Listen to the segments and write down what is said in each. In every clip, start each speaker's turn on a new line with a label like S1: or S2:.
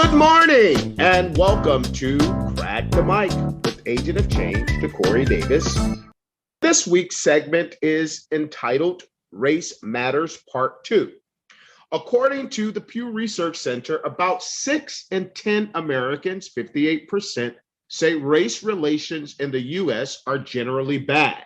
S1: Good morning and welcome to Crack the Mic with Agent of Change, DeCorey Davis. This week's segment is entitled Race Matters Part 2. According to the Pew Research Center, about 6 in 10 Americans, 58%, say race relations in the U.S. are generally bad,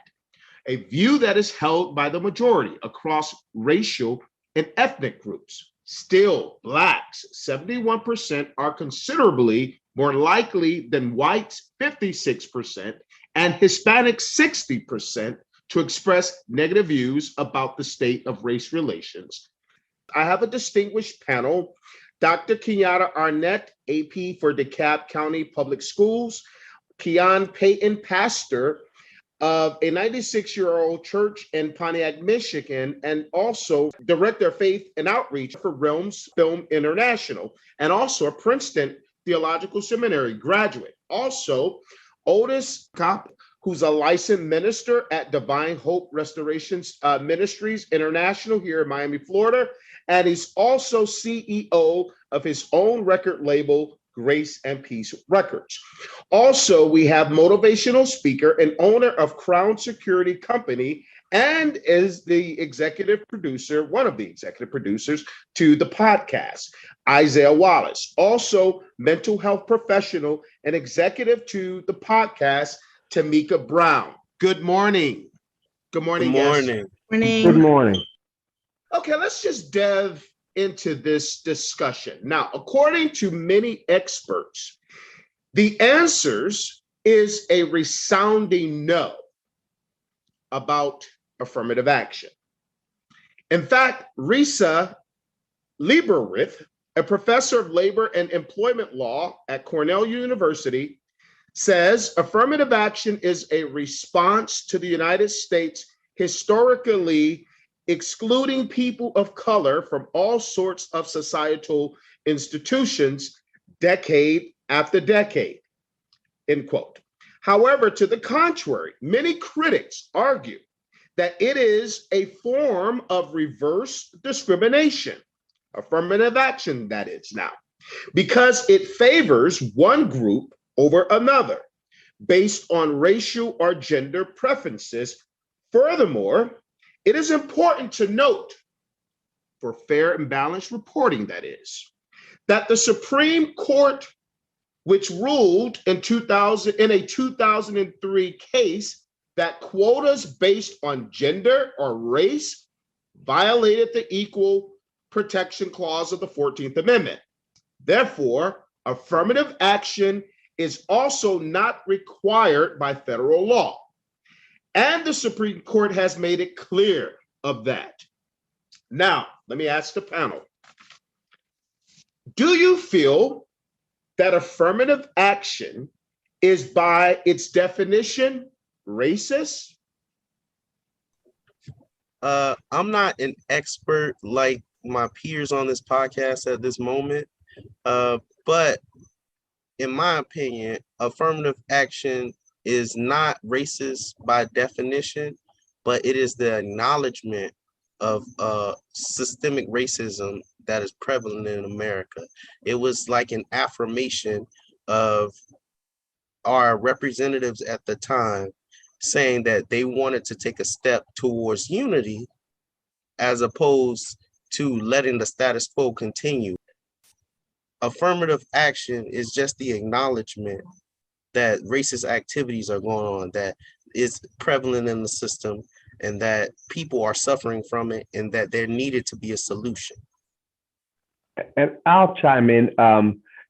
S1: a view that is held by the majority across racial and ethnic groups. Still, Blacks, 71%, are considerably more likely than whites, 56%, and Hispanics, 60%, to express negative views about the state of race relations. I have a distinguished panel: Dr. Kenyatta Arnett, AP for DeKalb County Public Schools, Keon Payton, pastor of a 96-year-old church in Pontiac, Michigan, and also director of faith and outreach for Realms Film International, and also a Princeton Theological Seminary graduate. Also, Otis Kopp, who's a licensed minister at Divine Hope Restoration Ministries International here in Miami, Florida, and he's also CEO of his own record label, Grace and Peace Records. Also, we have motivational speaker and owner of Crown Security Company, and is the executive producer, one of the executive producers to the podcast, Isaiah Wallace. Also, mental health professional and executive to the podcast, Tamika Brown. Good morning. Good morning.
S2: Good morning.
S3: Good morning.
S1: Okay, let's just delve into this discussion. Now, according to many experts, the answers is a resounding no about affirmative action. In fact, Risa Lieberith, a professor of labor and employment law at Cornell University, says affirmative action is a response to the United States historically excluding people of color from all sorts of societal institutions decade after decade, end quote. However, to the contrary, many critics argue that it is a form of reverse discrimination, affirmative action that is now, because it favors one group over another based on racial or gender preferences. Furthermore, it is important to note, for fair and balanced reporting that is, that the Supreme Court, which ruled in a 2003 case that quotas based on gender or race violated the Equal Protection Clause of the 14th Amendment. Therefore, affirmative action is also not required by federal law. And the Supreme Court has made it clear of that. Now, let me ask the panel. Do you feel that affirmative action is by its definition racist?
S2: I'm not an expert like my peers on this podcast at this moment, but in my opinion, affirmative action is not racist by definition, but it is the acknowledgement of systemic racism that is prevalent in America. It was like an affirmation of our representatives at the time saying that they wanted to take a step towards unity as opposed to letting the status quo continue. Affirmative action is just the acknowledgement that racist activities are going on, that is prevalent in the system, and that people are suffering from it, and that there needed to be a solution.
S3: And I'll chime in.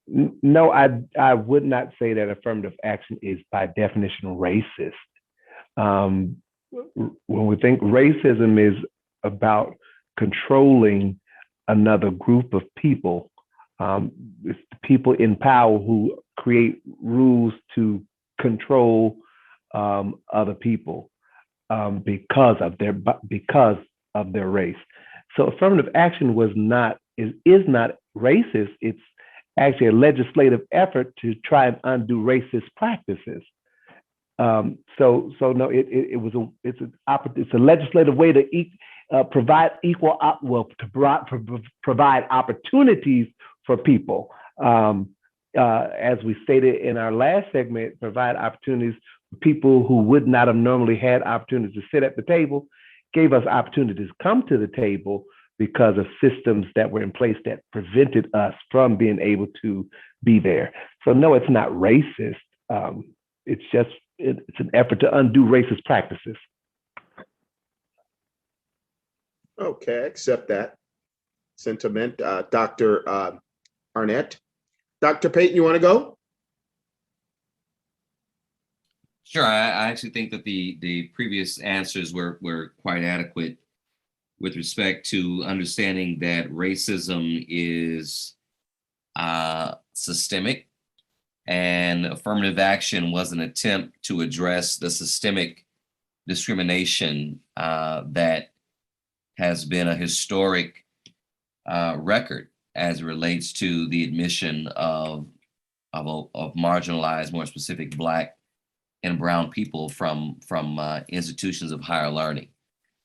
S3: No, I would not say that affirmative action is by definition racist. When we think racism is about controlling another group of people, it's the people in power who create rules to control other people because of their race. So affirmative action is not racist. It's actually a legislative effort to try and undo racist practices. So no, it's a legislative way to provide provide opportunities for people. As we stated in our last segment, provide opportunities for people who would not have normally had opportunities to sit at the table, gave us opportunities to come to the table because of systems that were in place that prevented us from being able to be there. So no, it's not racist. It's an effort to undo racist practices.
S1: Okay, I accept that sentiment. Dr. Arnett. Dr. Payton, you want to go?
S4: Sure. I actually think that the previous answers were quite adequate with respect to understanding that racism is systemic, and affirmative action was an attempt to address the systemic discrimination that has been a historic record as it relates to the admission of marginalized, more specific Black and Brown people from institutions of higher learning.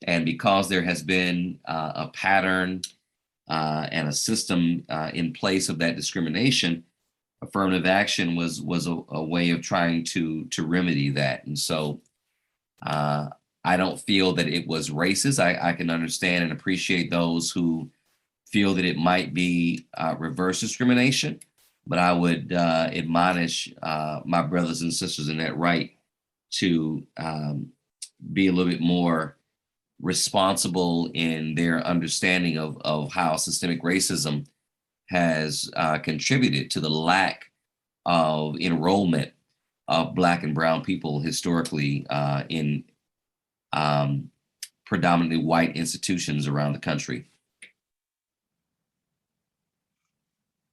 S4: And because there has been a pattern and a system in place of that discrimination, affirmative action was a way of trying to remedy that. And so I don't feel that it was racist. I can understand and appreciate those who feel that it might be reverse discrimination, but I would admonish my brothers and sisters in that right to be a little bit more responsible in their understanding of how systemic racism has contributed to the lack of enrollment of Black and Brown people historically in predominantly white institutions around the country.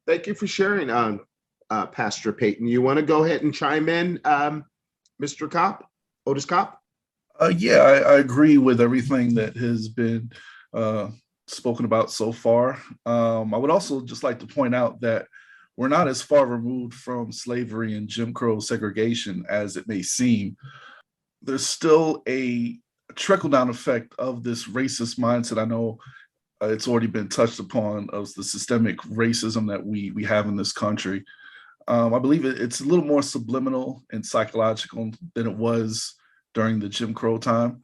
S1: Thank you for sharing, Pastor Payton. You want to go ahead and chime in, Mr. Kopp, Otis Kopp?
S5: Yeah, I agree with everything that has been spoken about so far. I would also just like to point out that we're not as far removed from slavery and Jim Crow segregation as it may seem. There's still a trickle-down effect of this racist mindset. I know it's already been touched upon, of the systemic racism that we have in this country. I believe it's a little more subliminal and psychological than it was during the Jim Crow time.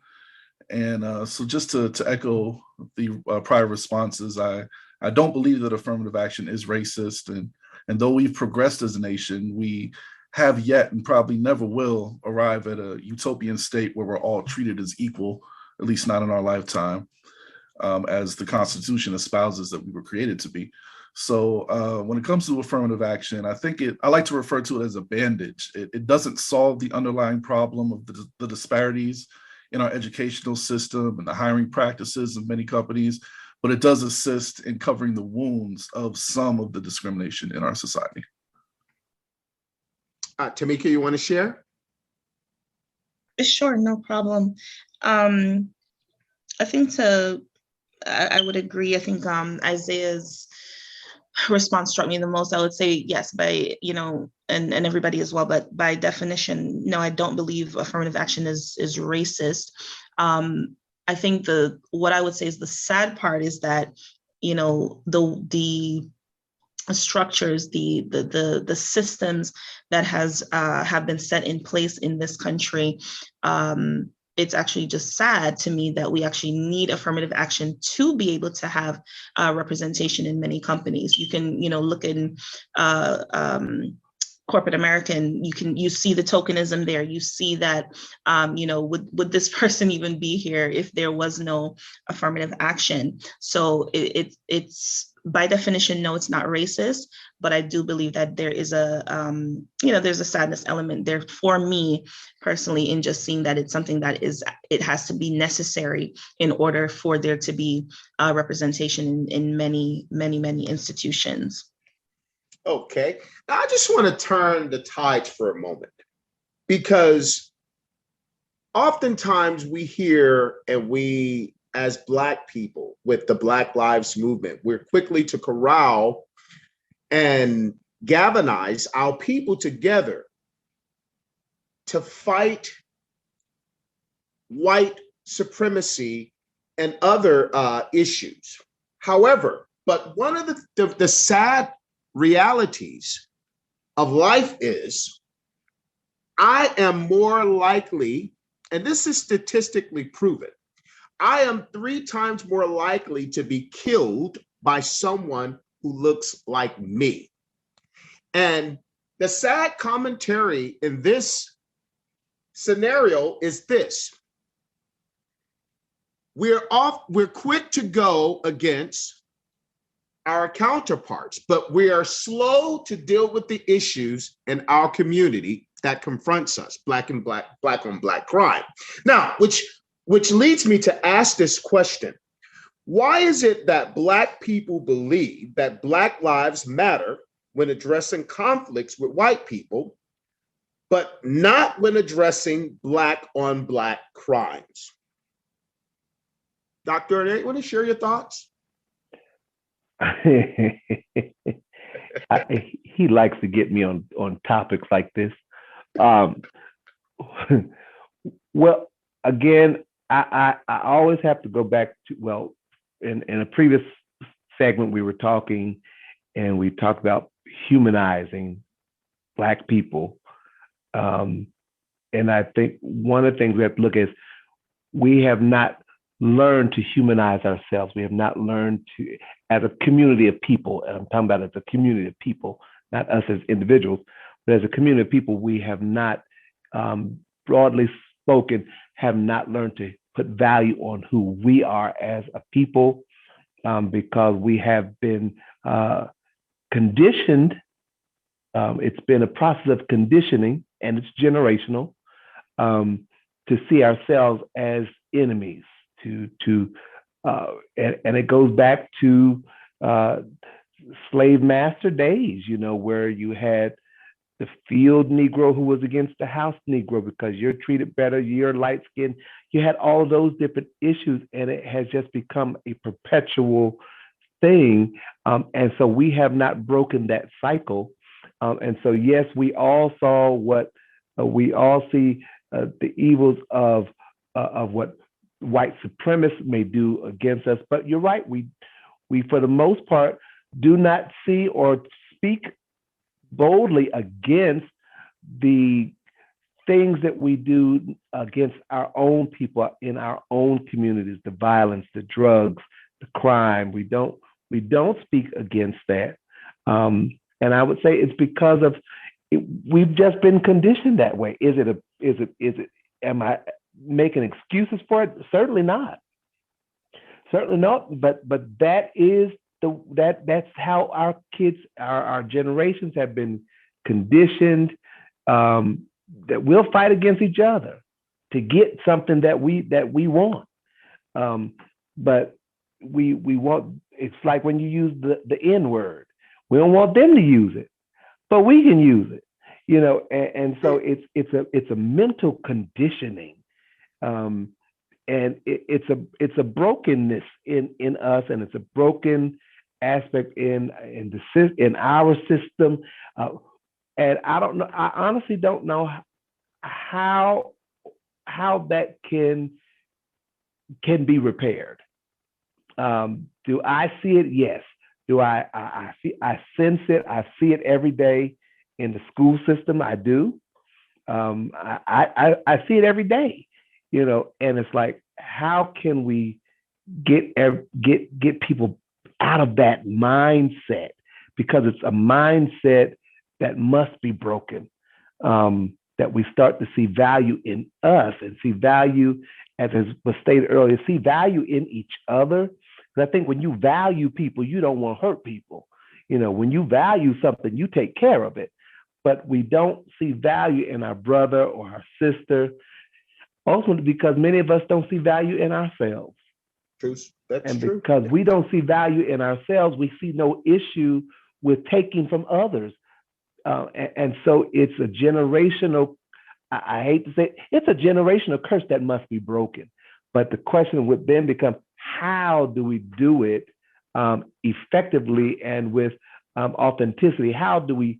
S5: And so just to echo the prior responses, I don't believe that affirmative action is racist. And though we've progressed as a nation, we have yet and probably never will arrive at a utopian state where we're all treated as equal, at least not in our lifetime, as the Constitution espouses that we were created to be. So when it comes to affirmative action, I like to refer to it as a bandage. It doesn't solve the underlying problem of the disparities in our educational system and the hiring practices of many companies, but it does assist in covering the wounds of some of the discrimination in our society.
S1: Tamika, you want to share?
S6: Sure, no problem. I think I would agree. I think Isaiah's response struck me the most. I would say yes, and everybody as well, but by definition, no, I don't believe affirmative action is racist. I think what I would say is the sad part is that, the structures, the systems that have been set in place in this country, it's actually just sad to me that we actually need affirmative action to be able to have representation in many companies. You can, look in corporate America, and you see the tokenism there. You see that, would this person even be here if there was no affirmative action? So it's by definition, no, it's not racist, but I do believe that there is there's a sadness element there for me personally in just seeing that it's something that it has to be necessary in order for there to be representation in many, many, many institutions.
S1: Okay, I just want to turn the tides for a moment, because oftentimes we hear, and we, as Black people with the Black Lives Movement, we're quickly to corral and galvanize our people together to fight white supremacy and other issues. However, but one of the sad realities of life is, I am more likely, and this is statistically proven, I am 3 times more likely to be killed by someone who looks like me. And the sad commentary in this scenario is this: we're quick to go against our counterparts, but we are slow to deal with the issues in our community that confronts us, black on black crime. Now, which leads me to ask this question: why is it that Black people believe that Black lives matter when addressing conflicts with white people, but not when addressing Black on Black crimes? Dr. Arnett, you want to share your thoughts?
S3: He likes to get me on topics like this. Well, again, I always have to go back to, well, in a previous segment we were talking, and we talked about humanizing Black people. And I think one of the things we have to look at is we have not learned to humanize ourselves. We have not learned to, as a community of people, and I'm talking about as a community of people, not us as individuals, but as a community of people, we have not, broadly spoken, have not learned to put value on who we are as a people, because we have been conditioned. It's been a process of conditioning, and it's generational, to see ourselves as enemies. And it goes back to slave master days, where you had the field Negro who was against the house Negro because you're treated better, you're light skinned. You had all those different issues, and it has just become a perpetual thing. And so we have not broken that cycle. And so, yes, we all saw what we all see the evils of what white supremacists may do against us. But you're right, we for the most part do not see or speak boldly against the things that we do against our own people in our own communities, the violence, the drugs, the crime. We don't speak against that. And I would say it's because of we've just been conditioned that way. Is it am I making excuses for it? Certainly not. Certainly not. But that is that's how our kids, our generations have been conditioned, that we'll fight against each other to get something that we want. But we want, it's like when you use the N word. We don't want them to use it, but we can use it, and so it's a mental conditioning. And it's a brokenness in us, and it's a broken aspect in our system. And I don't know. I honestly don't know how that can be repaired. Do I see it? Yes. Do I sense it? I see it every day in the school system. I do. I see it every day. And it's like, how can we get people out of that mindset? Because it's a mindset that must be broken. That we start to see value in us and see value, as was stated earlier, see value in each other. Because I think when you value people, you don't want to hurt people. When you value something, you take care of it. But we don't see value in our brother or our sister. Also, because many of us don't see value in ourselves.
S1: That's
S3: true.
S1: True.
S3: Because we don't see value in ourselves, we see no issue with taking from others. And so it's a generational, I hate to say, it's a generational curse that must be broken. But the question would then become, how do we do it effectively and with authenticity? How do we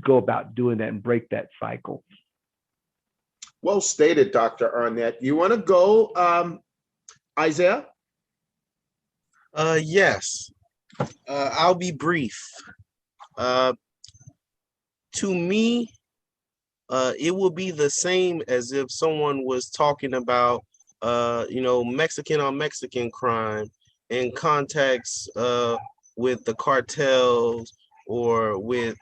S3: go about doing that and break that cycle?
S1: Well stated, Dr. Arnett. You want to go, Isaiah?
S2: Yes. I'll be brief. Uh, to me, it would be the same as if someone was talking about, Mexican on Mexican crime in context with the cartels or with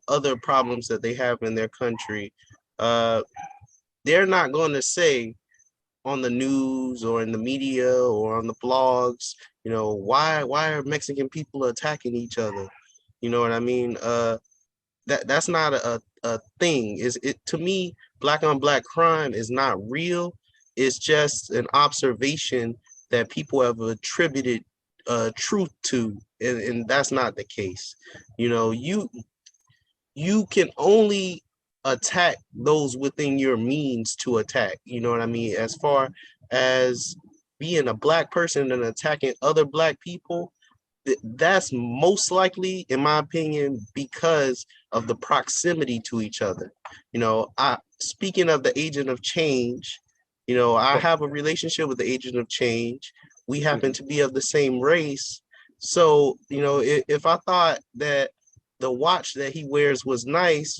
S2: other problems that they have in their country. Uh, they're not going to say on the news or in the media or on the blogs, why are Mexican people attacking each other? You know what I mean? That's not a thing. Is it to me, black on black crime is not real. It's just an observation that people have attributed truth to, and that's not the case. You can only attack those within your means to attack. You know what I mean? As far as being a black person and attacking other black people, that's most likely, in my opinion, because of the proximity to each other. I speaking of the agent of change, I have a relationship with the agent of change. We happen to be of the same race. So, if I thought that the watch that he wears was nice,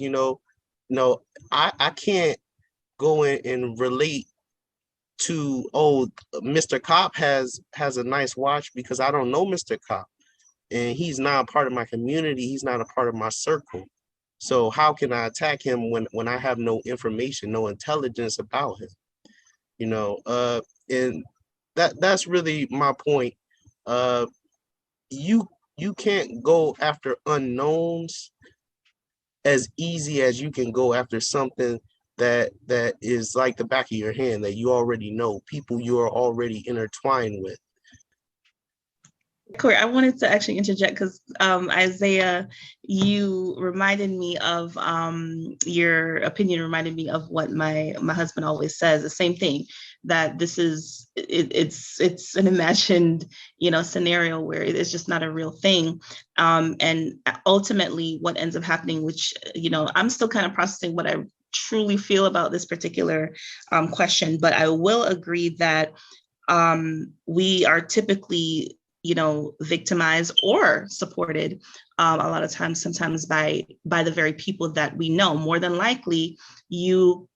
S2: no, I can't go in and relate to, oh, Mr. Cop has a nice watch because I don't know Mr. Cop and he's not a part of my community. He's not a part of my circle. So how can I attack him when I have no information, no intelligence about him? And that's really my point. You can't go after unknowns as easy as you can go after something that is like the back of your hand, that you already know, people you are already intertwined with.
S6: Corey, I wanted to actually interject because Isaiah, you reminded me of your opinion reminded me of what my husband always says, the same thing, that this is it's an imagined scenario where it's just not a real thing, and ultimately what ends up happening, which I'm still kind of processing what I truly feel about this particular question, but I will agree that we are typically victimized or supported a lot of times, sometimes by the very people that we know. More than likely, it's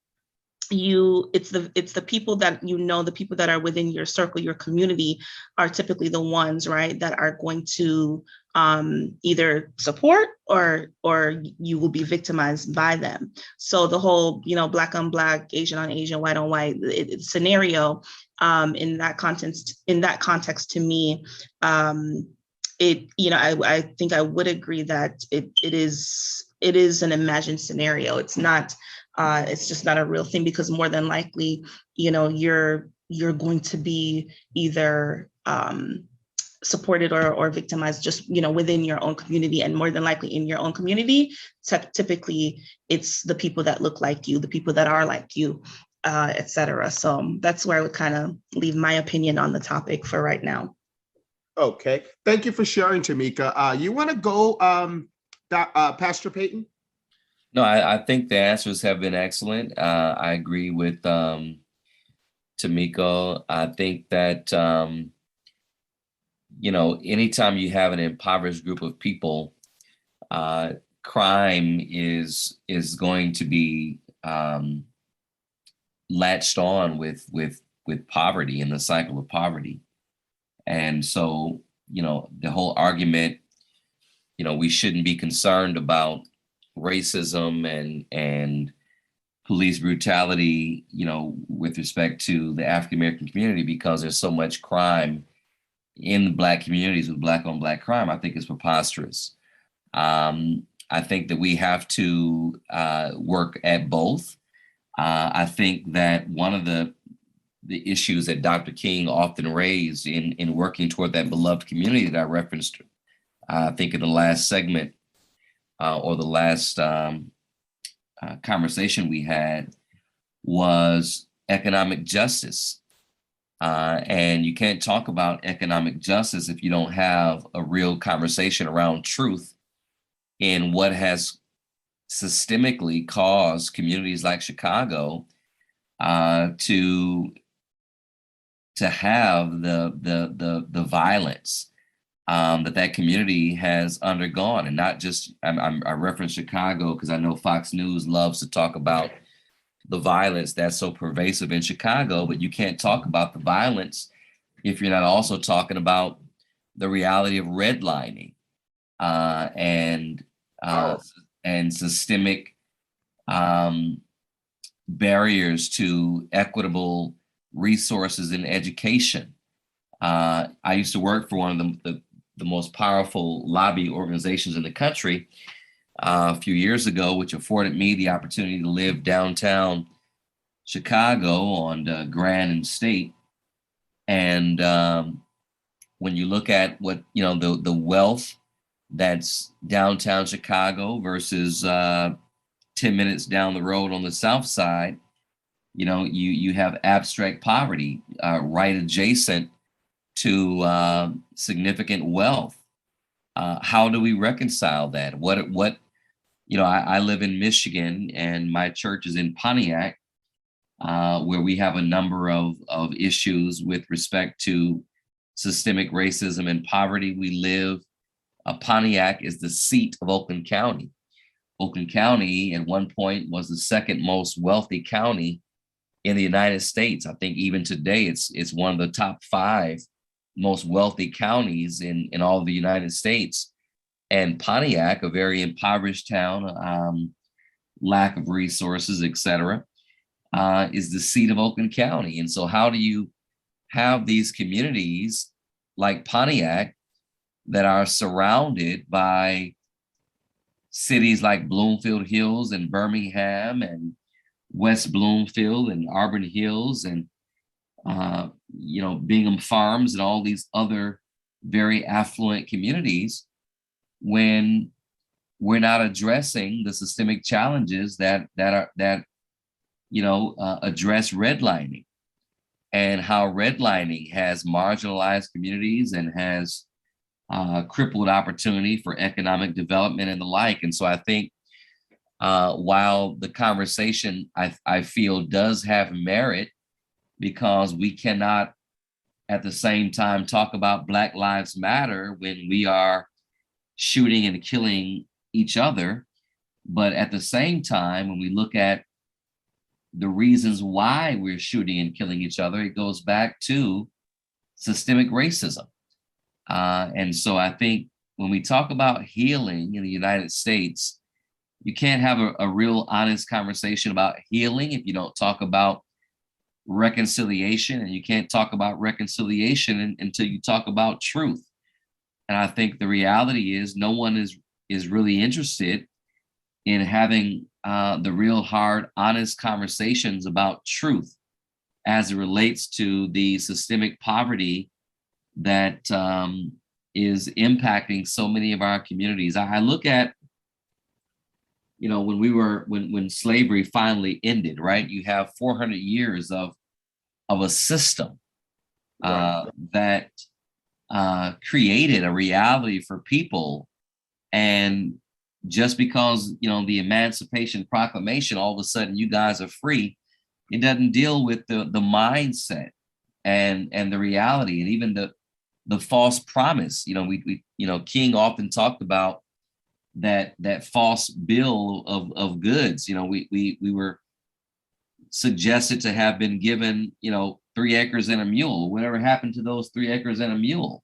S6: the people that the people that are within your circle, your community, are typically the ones, right, that are going to either support or you will be victimized by them. So the whole black on black, Asian on Asian, white on white scenario, in that context, to me, I think I would agree that it is an imagined scenario. It's not. It's just not a real thing, because more than likely, you're going to be either supported or victimized just within your own community, and more than likely in your own community, typically it's the people that look like you, the people that are like you, etc. So that's where I would kind of leave my opinion on the topic for right now.
S1: Okay, thank you for sharing, Tamika. You want to go, Pastor Peyton?
S4: No, I think the answers have been excellent. I agree with Tamika. I think that anytime you have an impoverished group of people, crime is going to be latched on with poverty and the cycle of poverty. And so, the whole argument, we shouldn't be concerned about racism and police brutality, with respect to the African American community, because there's so much crime in the Black communities with black on black crime, I think is preposterous. I think that we have to work at both. I think that one of the issues that Dr. King often raised in working toward that beloved community that I referenced, I think in the last segment, or the last conversation we had, was economic justice. And you can't talk about economic justice if you don't have a real conversation around truth in what has systemically caused communities like Chicago to have the violence that community has undergone, and not just I reference Chicago because I know Fox News loves to talk about the violence that's so pervasive in Chicago, but you can't talk about the violence if you're not also talking about the reality of redlining uh, and uh,
S1: Oh,
S4: and systemic barriers to equitable resources in education. I used to work for one of the most powerful lobby organizations in the country a few years ago, which afforded me the opportunity to live downtown Chicago on Grand and State. And when you look at what, the wealth that's downtown Chicago versus 10 minutes down the road on the south side, you have abstract poverty right adjacent to significant wealth. How do we reconcile that? I live in Michigan and my church is in Pontiac, where we have a number of issues with respect to systemic racism and poverty. Pontiac is the seat of Oakland County. Oakland County at one point was the second most wealthy county in the United States. I think even today it's one of the top 5 most wealthy counties in all of the United States. And Pontiac, a very impoverished town, lack of resources, etc., is the seat of Oakland County. And so how do you have these communities like Pontiac that are surrounded by cities like Bloomfield Hills and Birmingham and West Bloomfield and Auburn Hills and Bingham Farms and all these other very affluent communities, when we're not addressing the systemic challenges that address redlining, and how redlining has marginalized communities and has crippled opportunity for economic development and the like. And so I think while the conversation I feel does have merit, because we cannot at the same time talk about Black Lives Matter when we are shooting and killing each other. But at the same time, when we look at the reasons why we're shooting and killing each other, it goes back to systemic racism. And so I think when we talk about healing in the United States, you can't have a real honest conversation about healing if you don't talk about reconciliation, and you can't talk about reconciliation until you talk about truth. And I think the reality is no one is really interested in having the real hard, honest conversations about truth as it relates to the systemic poverty that is impacting so many of our communities. I look at, when slavery finally ended, right? You have 400 years of a system that created a reality for people. And just because, the Emancipation Proclamation, all of a sudden you guys are free, it doesn't deal with the mindset and the reality, and even the false promise. We King often talked about that false bill of goods. We were suggested to have been given 3 acres and a mule. Whatever happened to those 3 acres and a mule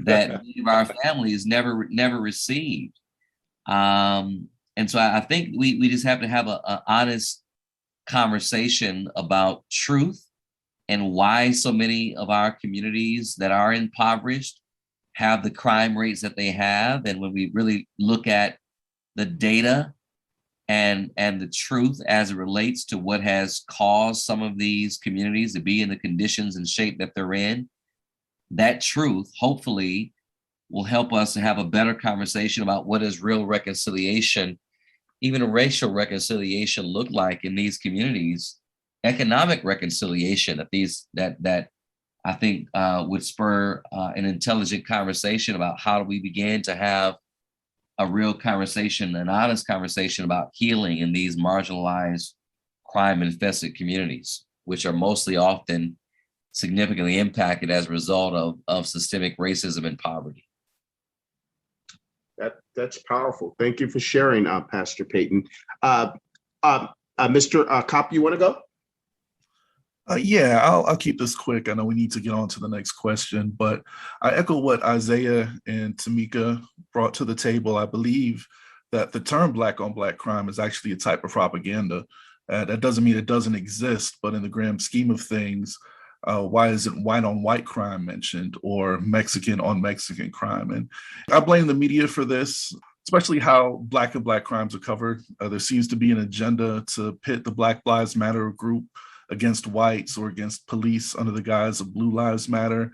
S4: that many of our families never received? And so I think we just have to have a honest conversation about truth and why so many of our communities that are impoverished have the crime rates that they have. And when we really look at the data and the truth as it relates to what has caused some of these communities to be in the conditions and shape that they're in, that truth hopefully will help us to have a better conversation about what is real reconciliation, even a racial reconciliation, look like in these communities, economic reconciliation that I think would spur an intelligent conversation about how do we begin to have a real conversation, an honest conversation about healing in these marginalized, crime-infested communities, which are mostly often significantly impacted as a result of systemic racism and poverty.
S1: That's powerful. Thank you for sharing, Pastor Peyton. Mr. Kopp, you want to go?
S5: Yeah, I'll keep this quick. I know we need to get on to the next question, but I echo what Isaiah and Tamika brought to the table. I believe that the term Black on Black crime is actually a type of propaganda. That doesn't mean it doesn't exist, but in the grand scheme of things, why isn't white on white crime mentioned, or Mexican on Mexican crime? And I blame the media for this, especially how Black and Black crimes are covered. There seems to be an agenda to pit the Black Lives Matter group against whites or against police under the guise of Blue Lives Matter.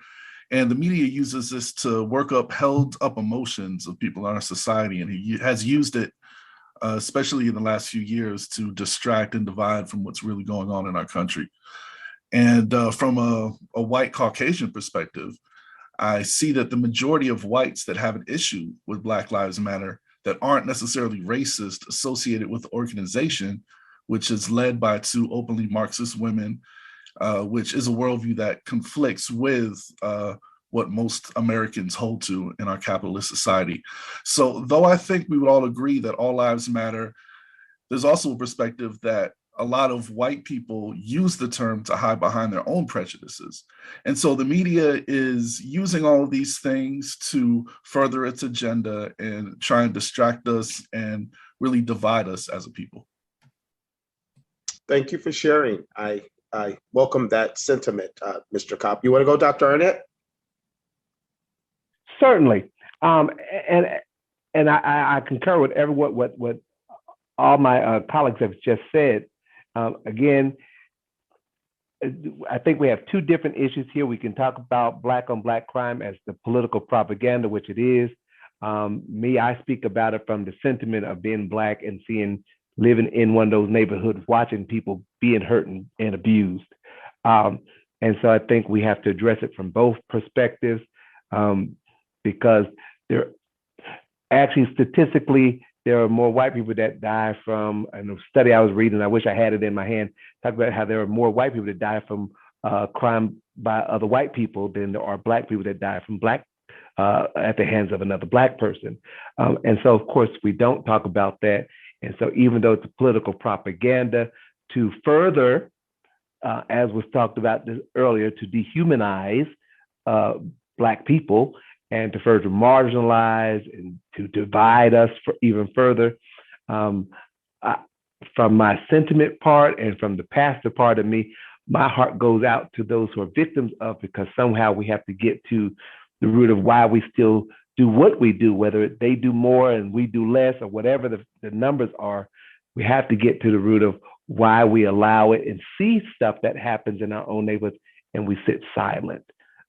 S5: And the media uses this to work up held up emotions of people in our society. And he has used it, especially in the last few years, to distract and divide from what's really going on in our country. And from a white Caucasian perspective, I see that the majority of whites that have an issue with Black Lives Matter that aren't necessarily racist associated with the organization, which is led by two openly Marxist women, which is a worldview that conflicts with what most Americans hold to in our capitalist society. So though I think we would all agree that all lives matter, there's also a perspective that a lot of white people use the term to hide behind their own prejudices. And so the media is using all of these things to further its agenda and try and distract us and really divide us as a people.
S1: Thank you for sharing. I welcome that sentiment, Mr. Kopp. You want to go, Dr. Arnett?
S3: Certainly. And I concur with what all my colleagues have just said. Again, I think we have two different issues here. We can talk about Black on Black crime as the political propaganda, which it is. I speak about it from the sentiment of being Black and living in one of those neighborhoods, watching people being hurt and abused. And so I think we have to address it from both perspectives, because statistically, there are more white people that die from, in a study I was reading, I wish I had it in my hand, talk about how there are more white people that die from crime by other white people than there are Black people that die from at the hands of another Black person. And so, of course, we don't talk about that. And so even though it's a political propaganda to further, as was talked about earlier, to dehumanize Black people and to further marginalize and to divide us even further, from my sentiment part and from the pastor part of me, my heart goes out to those who are victims of, because somehow we have to get to the root of why we still do what we do, whether they do more and we do less or whatever the numbers are. We have to get to the root of why we allow it and see stuff that happens in our own neighborhoods and we sit silent,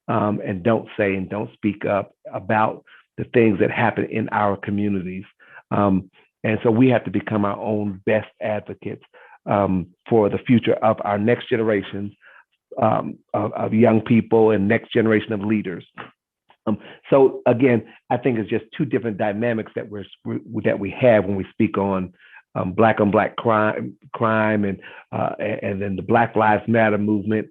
S3: and don't say and don't speak up about the things that happen in our communities. And so we have to become our own best advocates for the future of our next generations of young people and next generation of leaders. So again, I think it's just two different dynamics that we have when we speak on Black on Black crime and then the Black Lives Matter movement.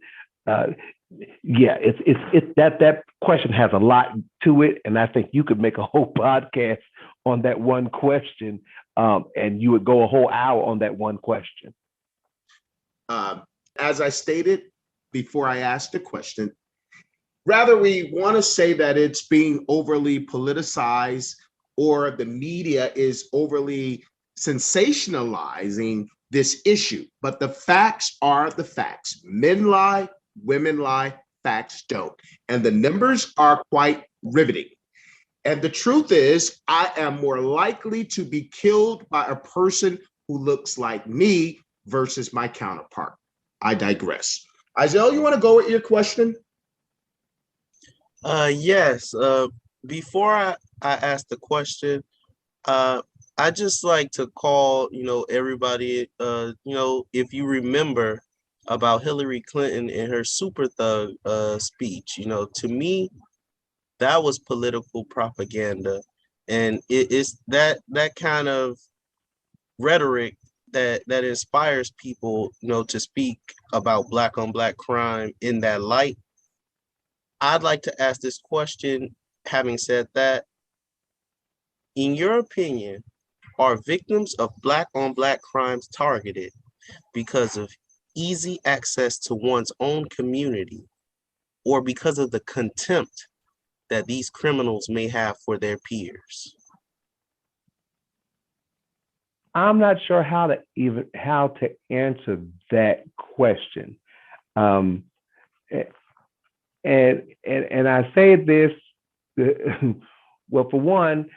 S3: It's that question has a lot to it, and I think you could make a whole podcast on that one question, and you would go a whole hour on that one question.
S1: As I stated before I asked the question, rather we want to say that it's being overly politicized or the media is overly sensationalizing this issue, but the facts are the facts. Men lie, women lie, facts don't. And the numbers are quite riveting. And the truth is, I am more likely to be killed by a person who looks like me versus my counterpart. I digress. Isaiah, you want to go with your question?
S2: Yes. Before I ask the question, I just like to call, everybody, if you remember about Hillary Clinton and her super thug speech, to me, that was political propaganda. And it's that kind of rhetoric that inspires people, to speak about Black on Black crime in that light. I'd like to ask this question, having said that, In your opinion, are victims of black on black crimes targeted because of easy access to one's own community or because of the contempt that these criminals may have for their peers?
S3: I'm not sure how to answer that question. And I say this, well, for one,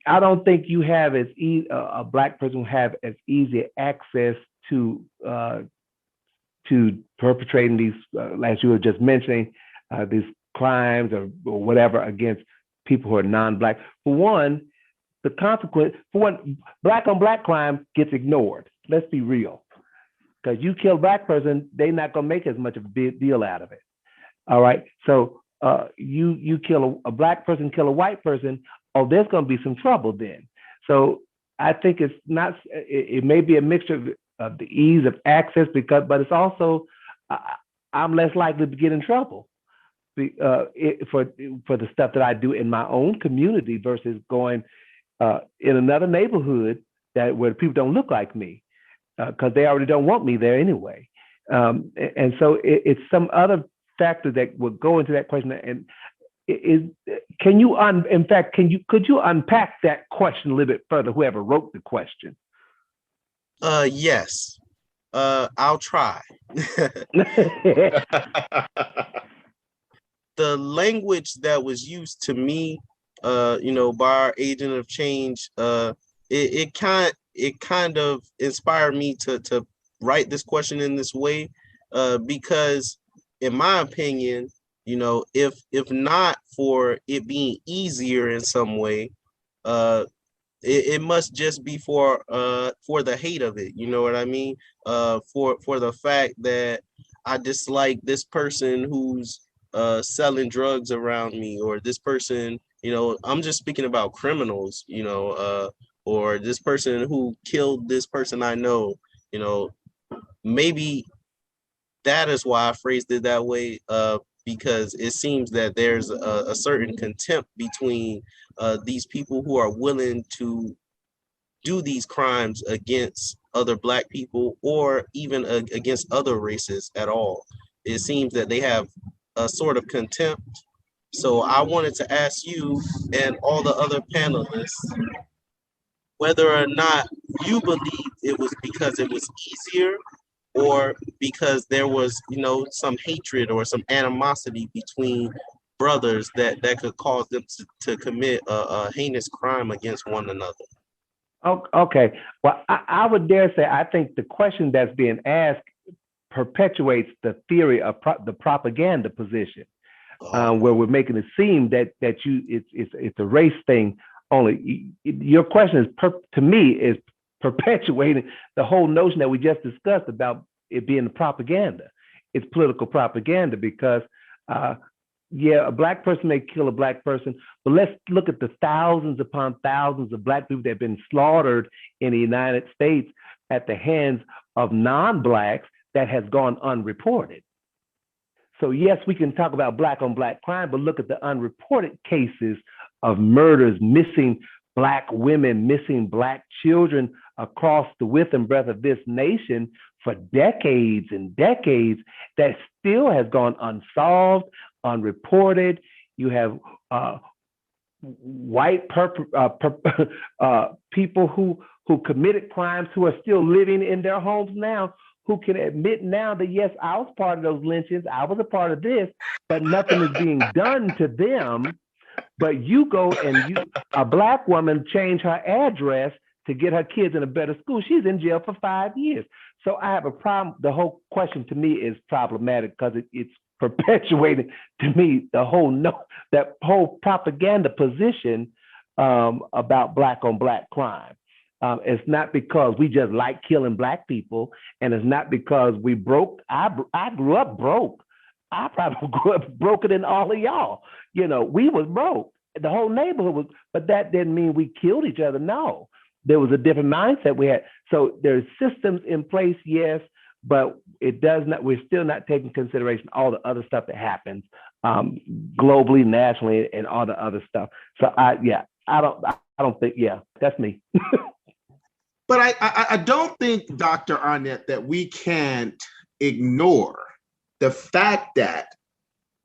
S3: I don't think you have a black person will have as easy access to perpetrating these, as you were just mentioning, these crimes or whatever against people who are non-black. For one, black on black crime gets ignored. Let's be real. Because you kill a black person, they're not gonna make as much of a big deal out of it. All right. So you kill a black person, kill a white person, oh, there's gonna be some trouble then. So I think it's not, it may be a mixture of the ease of access but it's also, I'm less likely to get in trouble for the stuff that I do in my own community versus going in another neighborhood where people don't look like me because they already don't want me there anyway. And so it's some other factor that would go into that question. And could you unpack that question a little bit further, whoever wrote the question?
S2: Yes. I'll try. The language that was used to me, by our agent of change, it kind of inspired me to write this question in this way, because in my opinion, if not for it being easier in some way, it must just be for the hate of it. You know what I mean? For the fact that I dislike this person who's selling drugs around me, or this person, I'm just speaking about criminals, or this person who killed this person I know, maybe that is why I phrased it that way, because it seems that there's a certain contempt between these people who are willing to do these crimes against other black people or even against other races at all. It seems that they have a sort of contempt. So I wanted to ask you and all the other panelists whether or not you believe it was because it was easier or because there was, some hatred or some animosity between brothers that could cause them to commit a heinous crime against one another.
S3: Okay. Well, I would dare say I think the question that's being asked perpetuates the theory of the propaganda position, where we're making it seem that it's a race thing only. Your question to me is perpetuating the whole notion that we just discussed about it being the propaganda. It's political propaganda because, a black person may kill a black person, but let's look at the thousands upon thousands of black people that have been slaughtered in the United States at the hands of non-blacks that has gone unreported. So yes, we can talk about black on black crime, but look at the unreported cases of murders, missing black women, missing black children across the width and breadth of this nation for decades and decades that still has gone unsolved, unreported. You have white people who committed crimes who are still living in their homes now, who can admit now that, yes, I was part of those lynchings, I was a part of this, but nothing is being done to them. But you go and a black woman change her address to get her kids in a better school. She's in jail for 5 years. So I have a problem. The whole question to me is problematic because it's perpetuating to me that whole propaganda position about black on black crime. It's not because we just like killing black people, and it's not because we broke. I grew up broke. I probably grew up broker than all of y'all. We was broke. The whole neighborhood was, but that didn't mean we killed each other. No, there was a different mindset we had. So there's systems in place, yes, but it does not. We're still not taking consideration all the other stuff that happens globally, nationally, and all the other stuff. So I don't think, that's me.
S1: But I don't think, Dr. Arnett, that we can't ignore the fact that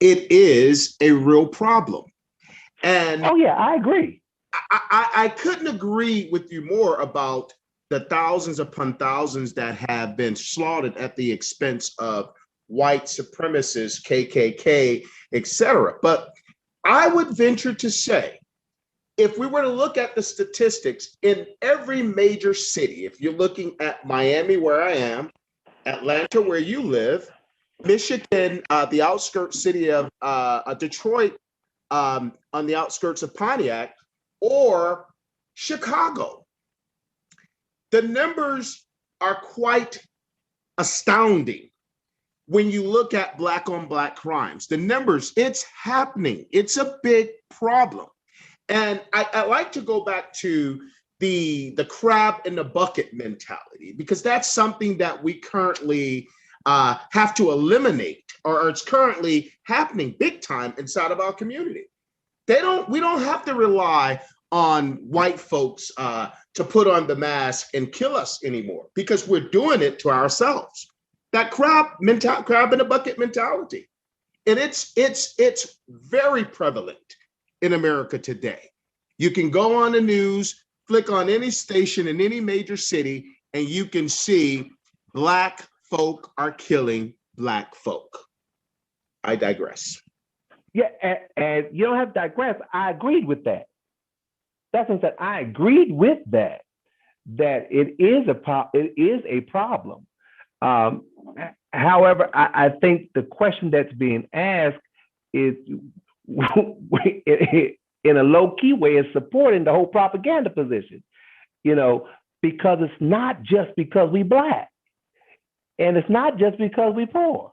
S1: it is a real problem. And
S3: Oh yeah, I agree.
S1: I couldn't agree with you more about the thousands upon thousands that have been slaughtered at the expense of white supremacists, KKK, etc. But I would venture to say, if we were to look at the statistics in every major city, if you're looking at Miami, where I am, Atlanta, where you live, Michigan, the outskirts city of Detroit, on the outskirts of Pontiac, or Chicago, the numbers are quite astounding. When you look at Black on Black crimes, the numbers, it's happening. It's a big problem. And I like to go back to the crab in the bucket mentality, because that's something that we currently have to eliminate, or it's currently happening big time inside of our community. We don't have to rely on white folks to put on the mask and kill us anymore, because we're doing it to ourselves. That crab in the bucket mentality. And it's very prevalent in America today. You can go on the news, flick on any station in any major city, and you can see Black folk are killing Black folk. I digress.
S3: Yeah, and you don't have to digress. I agreed with that. That's what I said. I agreed with that it is a problem. However, I think the question that's being asked is, in a low-key way, is supporting the whole propaganda position, because it's not just because we Black, and it's not just because we poor.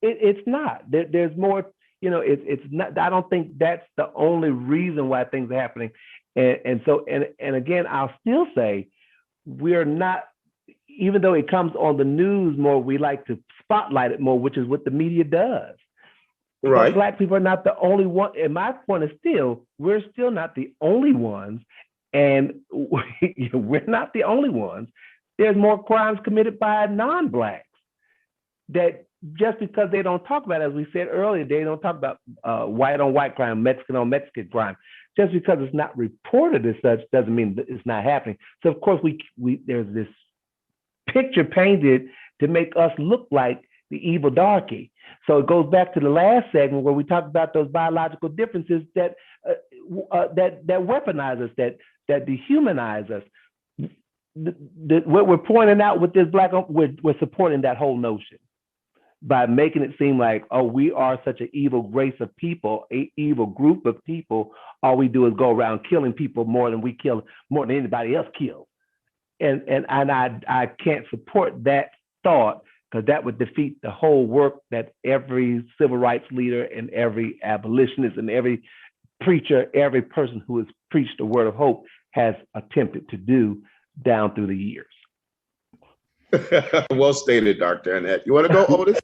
S3: It's not. There's more. It's not. I don't think that's the only reason why things are happening. And so again, I'll still say we're not. Even though it comes on the news more, we like to spotlight it more, which is what the media does.
S1: Right.
S3: But Black people are not the only one. And my point is still, we're still not the only ones. And we're not the only ones. There's more crimes committed by non-Blacks that just because they don't talk about it, as we said earlier, they don't talk about white on white crime, Mexican on Mexican crime. Just because it's not reported as such doesn't mean that it's not happening. So of course there's this picture painted to make us look like the evil darky. So it goes back to the last segment where we talked about those biological differences that weaponize us, that dehumanize us. What we're pointing out with this we're supporting that whole notion by making it seem like, oh, we are such an evil race of people, an evil group of people. All we do is go around killing people more than anybody else kills. And I can't support that thought, because that would defeat the whole work that every civil rights leader and every abolitionist and every preacher, every person who has preached the word of hope has attempted to do down through the years.
S1: Well stated, Dr. Arnett. You want to go, Otis?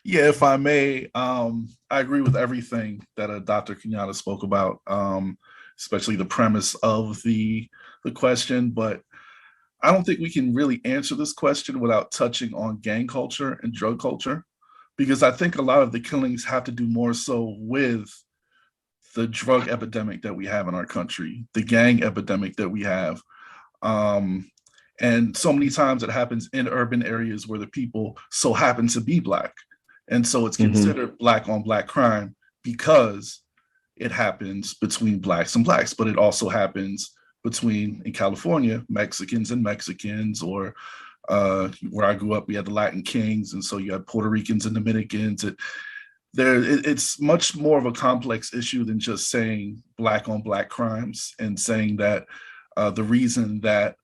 S5: Yeah, if I may, I agree with everything that Dr. Kenyatta spoke about, especially the premise of the question. But I don't think we can really answer this question without touching on gang culture and drug culture, because I think a lot of the killings have to do more so with the drug epidemic that we have in our country, the gang epidemic that we have. And so many times it happens in urban areas where the people so happen to be Black. And so it's considered Black on Black crime because it happens between Blacks and Blacks, but it also happens between, in California, Mexicans and Mexicans, or where I grew up, we had the Latin Kings. And so you had Puerto Ricans and Dominicans. It's much more of a complex issue than just saying Black on Black crimes and saying that the reason that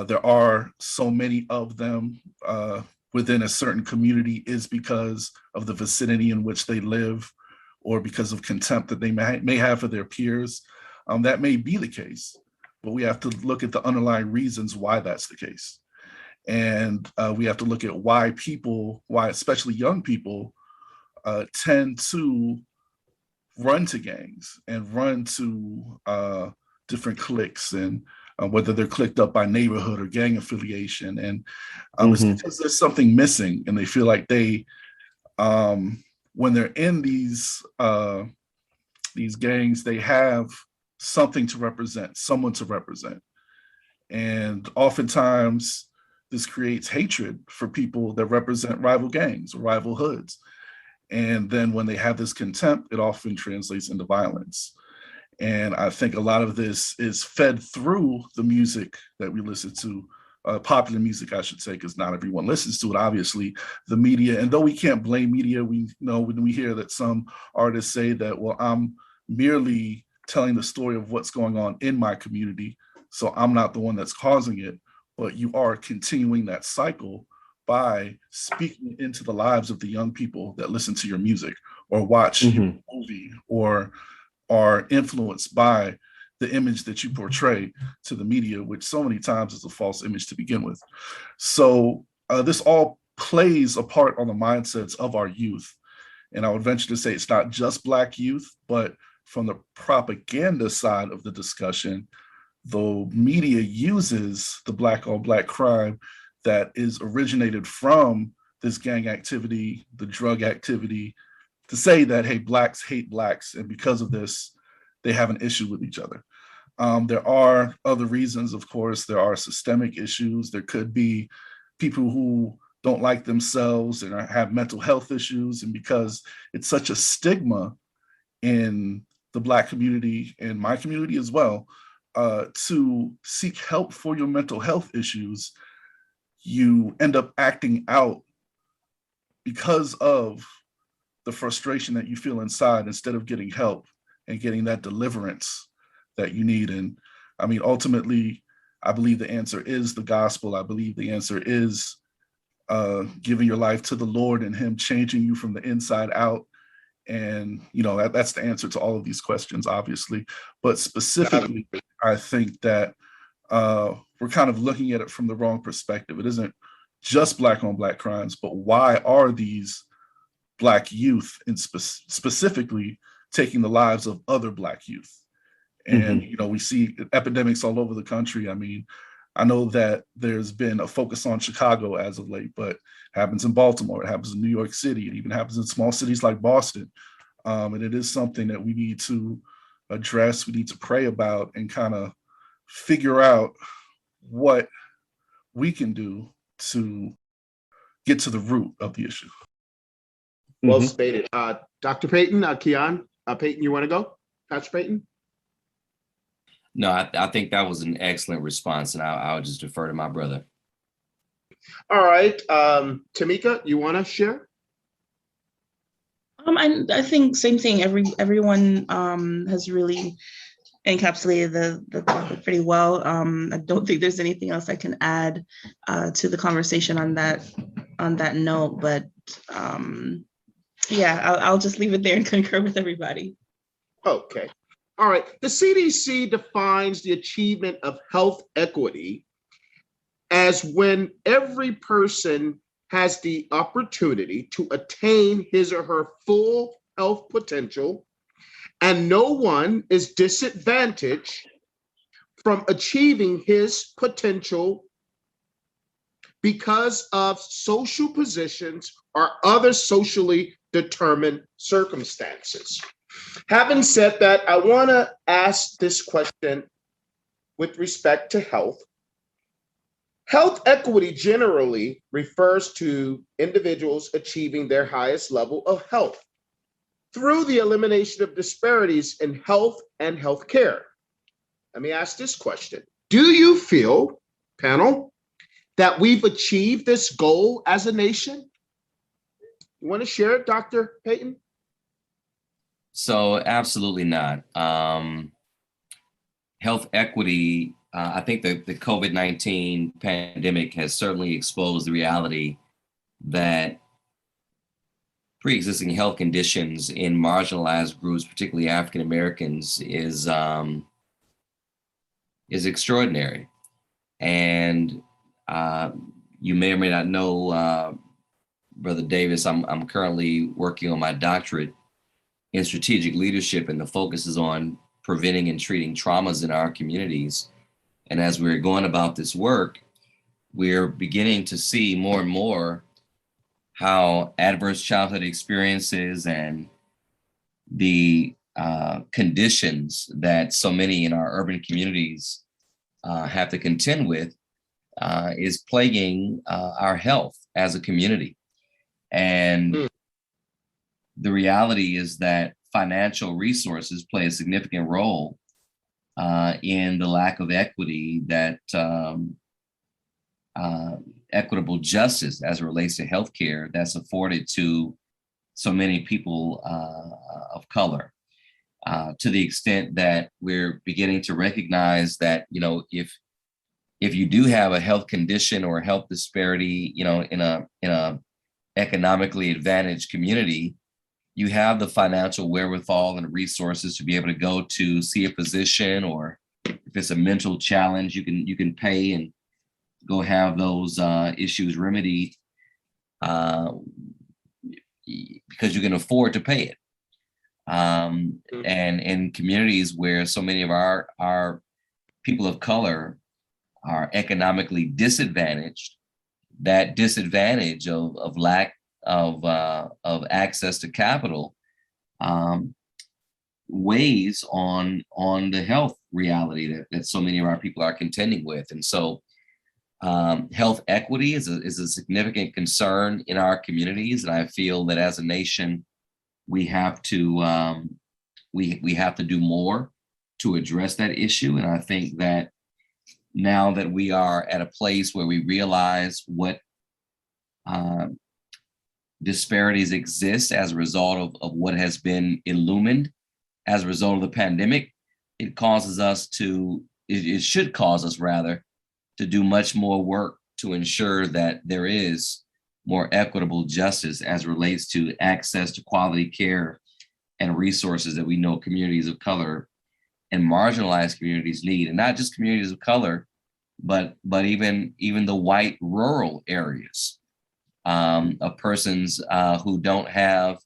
S5: there are so many of them within a certain community is because of the vicinity in which they live, or because of contempt that they may have for their peers. That may be the case, but we have to look at the underlying reasons why that's the case. And we have to look at why especially young people, tend to run to gangs and run to different cliques, and whether they're clicked up by neighborhood or gang affiliation. And it's because there's something missing, and they feel like they, when they're in these gangs, they have something to represent, someone to represent. And oftentimes this creates hatred for people that represent rival gangs or rival hoods. And then when they have this contempt, it often translates into violence. And I think a lot of this is fed through the music that we listen to, popular music, I should say, because not everyone listens to it, obviously, the media. And though we can't blame media, we know when we hear that some artists say that, well, I'm merely telling the story of what's going on in my community, so I'm not the one that's causing it, but you are continuing that cycle by speaking into the lives of the young people that listen to your music or watch your movie or are influenced by the image that you portray to the media, which so many times is a false image to begin with. So this all plays a part on the mindsets of our youth. And I would venture to say it's not just Black youth, but from the propaganda side of the discussion, the media uses the Black on Black crime that is originated from this gang activity, the drug activity, to say that, hey, Blacks hate Blacks, and because of this, they have an issue with each other. There are other reasons, of course. There are systemic issues. There could be people who don't like themselves and have mental health issues, and because it's such a stigma in the Black community and my community as well, to seek help for your mental health issues, you end up acting out because of the frustration that you feel inside instead of getting help and getting that deliverance that you need. And I mean, ultimately, I believe the answer is the gospel. I believe the answer is giving your life to the Lord and Him changing you from the inside out. And, you know, that's the answer to all of these questions, obviously. But specifically, I think that we're kind of looking at it from the wrong perspective. It isn't just Black on Black crimes, but why are these Black youth and specifically taking the lives of other Black youth? And, you know, we see epidemics all over the country. I mean, I know that there's been a focus on Chicago as of late, but it happens in Baltimore, it happens in New York City, it even happens in small cities like Boston. And it is something that we need to address, we need to pray about, and kind of figure out what we can do to get to the root of the issue.
S1: Well stated. Dr. Payton, Keon, Payton, you want to go? Pastor Payton?
S4: No, I think that was an excellent response, and I'll just defer to my brother.
S1: All right. Tamika, you want to share?
S6: I think same thing. Everyone has really encapsulated the topic pretty well. I don't think there's anything else I can add to the conversation on that note. But yeah, I'll just leave it there and concur with everybody.
S1: Okay. All right. The CDC defines the achievement of health equity as when every person has the opportunity to attain his or her full health potential, and no one is disadvantaged from achieving his potential because of social positions or other socially determined circumstances. Having said that, I want to ask this question with respect to health. Health equity generally refers to individuals achieving their highest level of health through the elimination of disparities in health and healthcare. Let me ask this question. Do you feel, panel, that we've achieved this goal as a nation? You want to share it, Dr. Payton?
S4: So absolutely not. Health equity, I think the COVID-19 pandemic has certainly exposed the reality that pre-existing health conditions in marginalized groups, particularly African Americans, is extraordinary. And you may or may not know, Brother Davis, I'm currently working on my doctorate in strategic leadership, and the focus is on preventing and treating traumas in our communities. And as we're going about this work, we're beginning to see more and more how adverse childhood experiences and the conditions that so many in our urban communities have to contend with is plaguing our health as a community. And the reality is that financial resources play a significant role in the lack of equity that equitable justice as it relates to healthcare that's afforded to so many people of color. To the extent that we're beginning to recognize that, you know, if you do have a health condition or a health disparity, you know, in a economically advantaged community, you have the financial wherewithal and resources to be able to go to see a physician, or if it's a mental challenge, you can pay and go have those issues remedied because you can afford to pay it. And in communities where so many of our people of color are economically disadvantaged, that disadvantage of lack of access to capital weighs on the health reality that so many of our people are contending with. And so health equity is a significant concern in our communities. And I feel that as a nation, we have to we have to do more to address that issue. And I think that now that we are at a place where we realize what disparities exist as a result of what has been illumined as a result of the pandemic, it causes us to, it should cause us rather, to do much more work to ensure that there is more equitable justice as it relates to access to quality care and resources that we know communities of color and marginalized communities need. And not just communities of color, but even the white rural areas of persons who don't have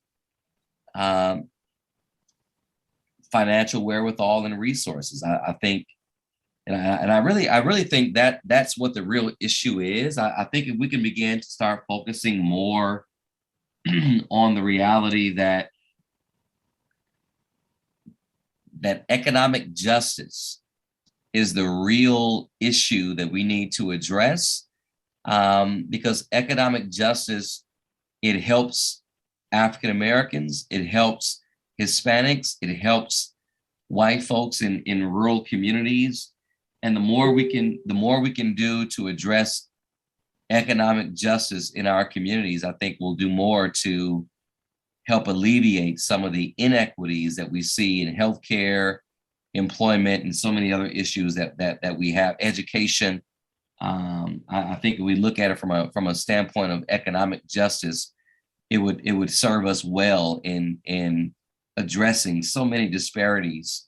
S4: financial wherewithal and resources. I think, and I really think that that's what the real issue is. I think if we can begin to start focusing more on the reality that economic justice is the real issue that we need to address, because economic justice, it helps African Americans, it helps Hispanics, it helps white folks in rural communities. And the more we can do to address economic justice in our communities, I think we'll do more to help alleviate some of the inequities that we see in healthcare, employment, and so many other issues that we have. Education. I think if we look at it from a standpoint of economic justice, it would serve us well in addressing so many disparities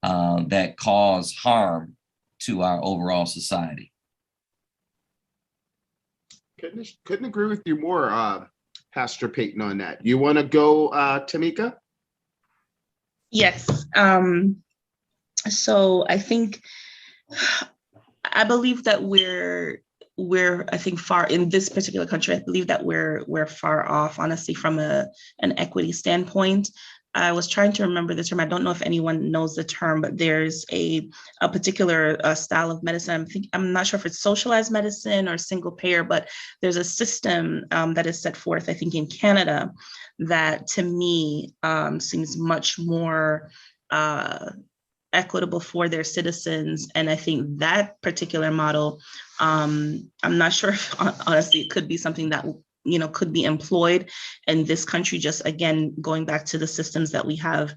S4: that cause harm to our overall society.
S1: Couldn't agree with you more, Pastor Peyton, on that. You want to go, Tamika?
S6: Yes. So I believe that we're I think far in this particular country. I believe that we're far off, honestly, from an equity standpoint. I was trying to remember the term. I don't know if anyone knows the term, but there's a particular style of medicine. I'm not sure if it's socialized medicine or single payer, but there's a system that is set forth, I think, in Canada that to me seems much more equitable for their citizens. And I think that particular model, I'm not sure if honestly it could be something that could be employed in this country, just again, going back to the systems that we have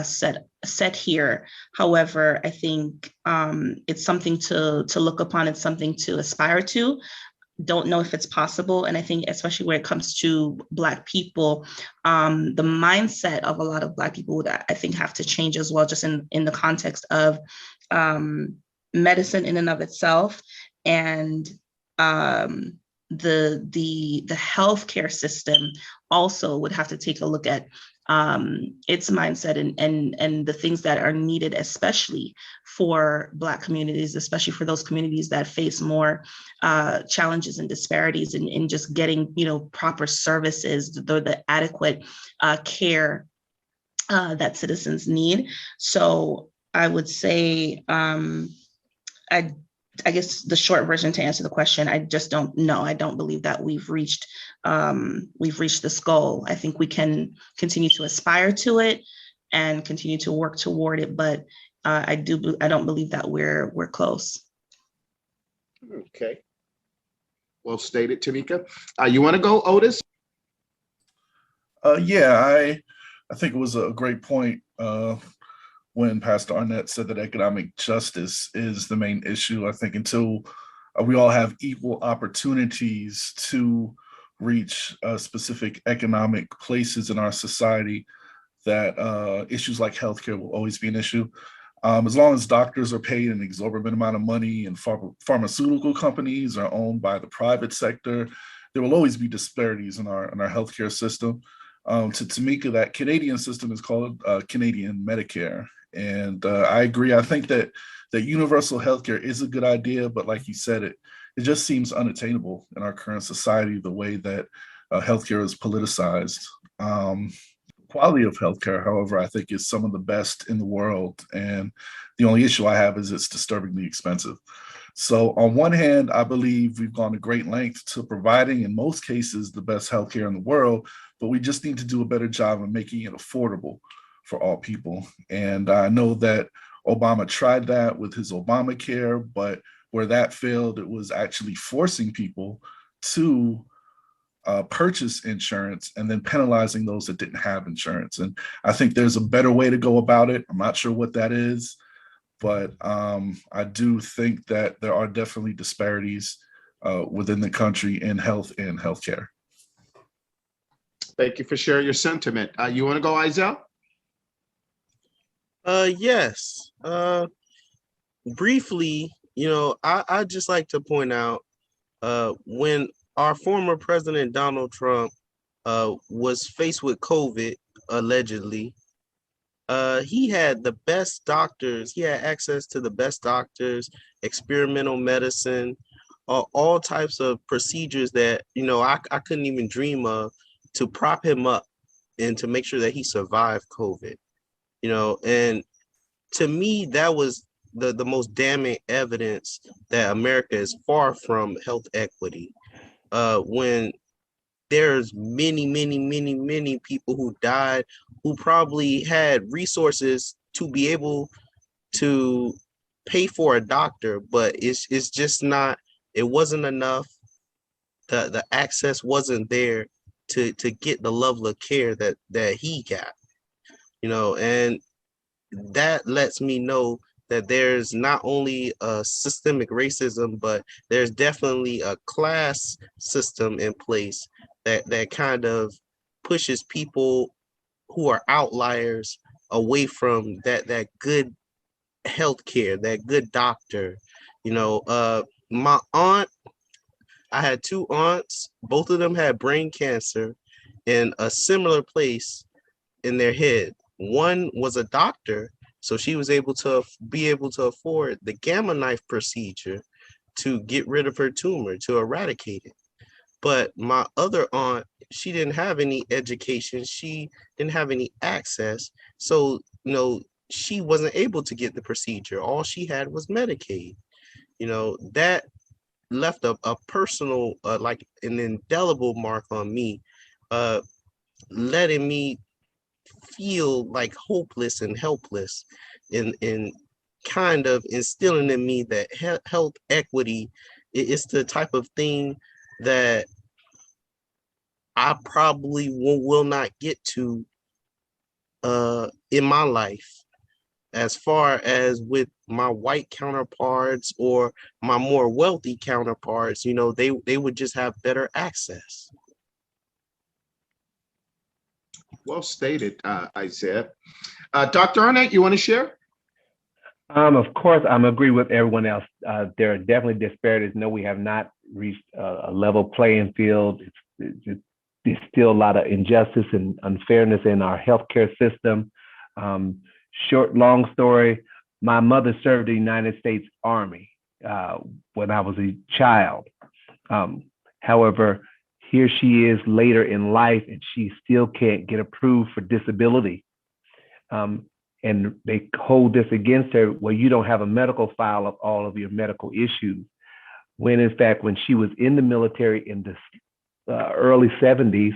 S6: set here. However, I think it's something to look upon. It's something to aspire to. Don't know if it's possible. And I think especially when it comes to Black people, the mindset of a lot of Black people would, I think, have to change as well, just in the context of medicine in and of itself, and the healthcare system also would have to take a look at its mindset and the things that are needed, especially for Black communities, especially for those communities that face more challenges and disparities in just getting, proper services, the adequate care that citizens need. So I would say, I guess the short version to answer the question, I just don't know. I don't believe that we've reached this goal. I think we can continue to aspire to it and continue to work toward it, but I don't believe that we're close.
S1: Okay. Well stated, Tamika. You want to go, Otis?
S5: Yeah, I think it was a great point when Pastor Arnett said that economic justice is the main issue. I think until we all have equal opportunities to reach specific economic places in our society, that issues like healthcare will always be an issue. As long as doctors are paid an exorbitant amount of money and pharmaceutical companies are owned by the private sector, there will always be disparities in our healthcare system. To Tamika, that Canadian system is called Canadian Medicare. And I agree. I think that universal healthcare is a good idea, but like you said, it just seems unattainable in our current society, the way that healthcare is politicized. Quality of healthcare, however, I think is some of the best in the world. And the only issue I have is it's disturbingly expensive. So on one hand, I believe we've gone to great lengths to providing, in most cases, the best healthcare in the world, but we just need to do a better job of making it affordable for all people. And I know that Obama tried that with his Obamacare, but where that failed, it was actually forcing people to purchase insurance and then penalizing those that didn't have insurance. And I think there's a better way to go about it. I'm not sure what that is, but I do think that there are definitely disparities within the country in health and healthcare.
S1: Thank you for sharing your sentiment. You want to go, Isaiah?
S2: Yes. Briefly, I just like to point out when our former president Donald Trump was faced with COVID, allegedly, he had the best doctors. He had access to the best doctors, experimental medicine, all types of procedures that I couldn't even dream of to prop him up and to make sure that he survived COVID. And to me, that was the most damning evidence that America is far from health equity. When there's many people who died who probably had resources to be able to pay for a doctor, but it's just not, it wasn't enough. The access wasn't there to get the level of care that he got, and that lets me know that there's not only a systemic racism, but there's definitely a class system in place that kind of pushes people who are outliers away from that good healthcare, that good doctor. My aunt, I had two aunts, both of them had brain cancer in a similar place in their head. One was a doctor, so she was able to afford the Gamma knife procedure to get rid of her tumor, to eradicate it. But my other aunt, she didn't have any education. She didn't have any access. So, she wasn't able to get the procedure. All she had was Medicaid. That left a personal, like an indelible mark on me, letting me feel like hopeless and helpless, and kind of instilling in me that health equity is the type of thing that I probably will not get to in my life, as far as with my white counterparts or my more wealthy counterparts. They would just have better access.
S1: Well stated, Isaiah. Dr. Arnett, you want to share?
S3: Of course, I'm agree with everyone else. There are definitely disparities. No, we have not reached a level playing field. There's still a lot of injustice and unfairness in our healthcare system. Long story, my mother served in the United States Army when I was a child. However, here she is later in life and she still can't get approved for disability. And they hold this against her, well, you don't have a medical file of all of your medical issues. When in fact, when she was in the military in the early 70s,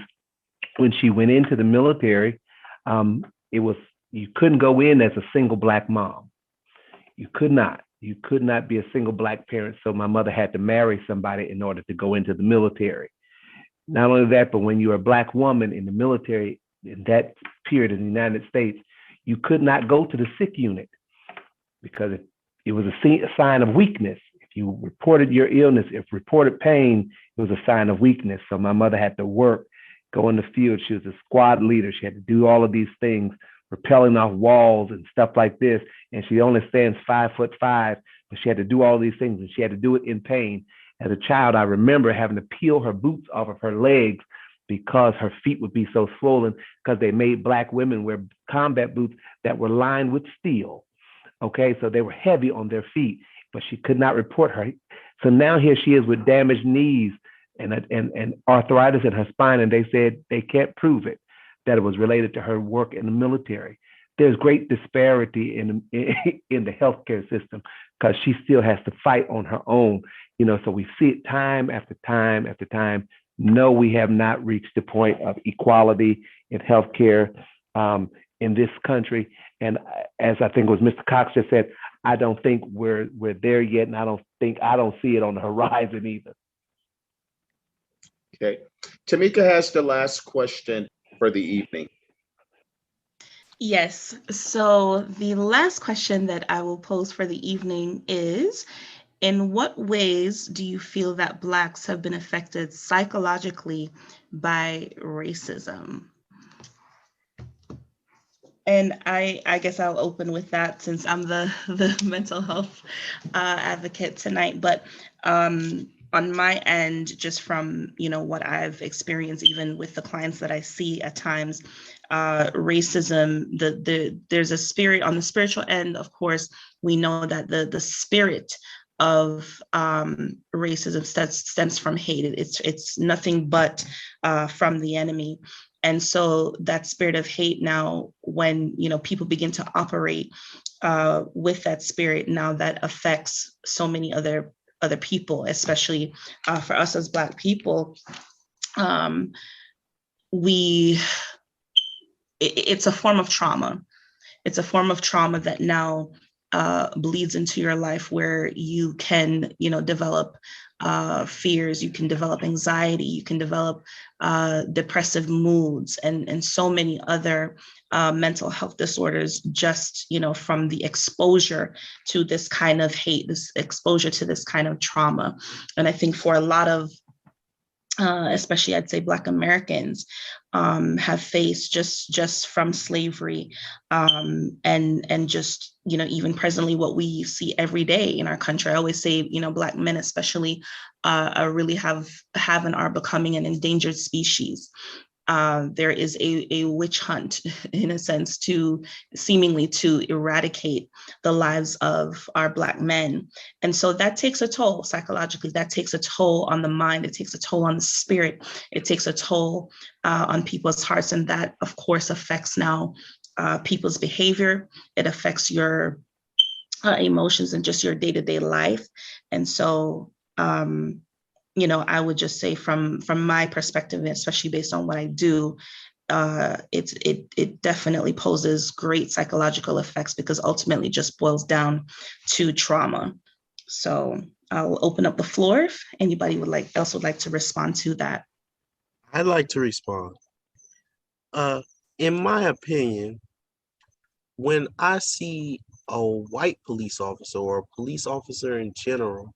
S3: when she went into the military, you couldn't go in as a single Black mom. You could not be a single Black parent. So my mother had to marry somebody in order to go into the military. Not only that, but when you're a Black woman in the military in that period in the United States, you could not go to the sick unit because it was a sign of weakness. If you reported your illness, if reported pain, it was a sign of weakness. So my mother had to work, go in the field. She was a squad leader. She had to do all of these things, rappelling off walls and stuff like this. And she only stands 5'5", but she had to do all these things and she had to do it in pain. As a child, I remember having to peel her boots off of her legs because her feet would be so swollen because they made Black women wear combat boots that were lined with steel. Okay, so they were heavy on their feet, but she could not report her. So now here she is with damaged knees and arthritis in her spine, and they said they can't prove it, that it was related to her work in the military. There's great disparity in the healthcare system because she still has to fight on her own. So we see it time after time after time. No, we have not reached the point of equality in healthcare in this country. And as I think it was Mr. Cox just said, I don't think we're there yet, and I don't see it on the horizon either.
S1: Okay, Tamika has the last question for the evening.
S6: Yes. So the last question that I will pose for the evening is, in what ways do you feel that Blacks have been affected psychologically by racism? And I guess I'll open with that since I'm the mental health advocate tonight. But on my end, just from what I've experienced, even with the clients that I see at times, racism, there's a spirit on the spiritual end. Of course, we know that the spirit of racism stems from hate. It's nothing but from the enemy. And so that spirit of hate now, when people begin to operate with that spirit, now that affects so many other people, especially for us as Black people. It's a form of trauma. It's a form of trauma that now bleeds into your life, where you can, develop fears, you can develop anxiety, you can develop depressive moods, and so many other mental health disorders, just, from the exposure to this kind of hate, this exposure to this kind of trauma. And I think for a lot of especially I'd say Black Americans have faced just from slavery and just, even presently what we see every day in our country. I always say, Black men especially really have and are becoming an endangered species. There is a witch hunt, in a sense, seemingly to eradicate the lives of our Black men. And so that takes a toll psychologically, that takes a toll on the mind, it takes a toll on the spirit, it takes a toll on people's hearts. And that, of course, affects now people's behavior. It affects your emotions and just your day-to-day life. And so, I would just say from my perspective, especially based on what I do, it definitely poses great psychological effects, because ultimately it just boils down to trauma. So I'll open up the floor if anybody would like to respond to that.
S2: I'd like to respond. In my opinion, when I see a white police officer or a police officer in general,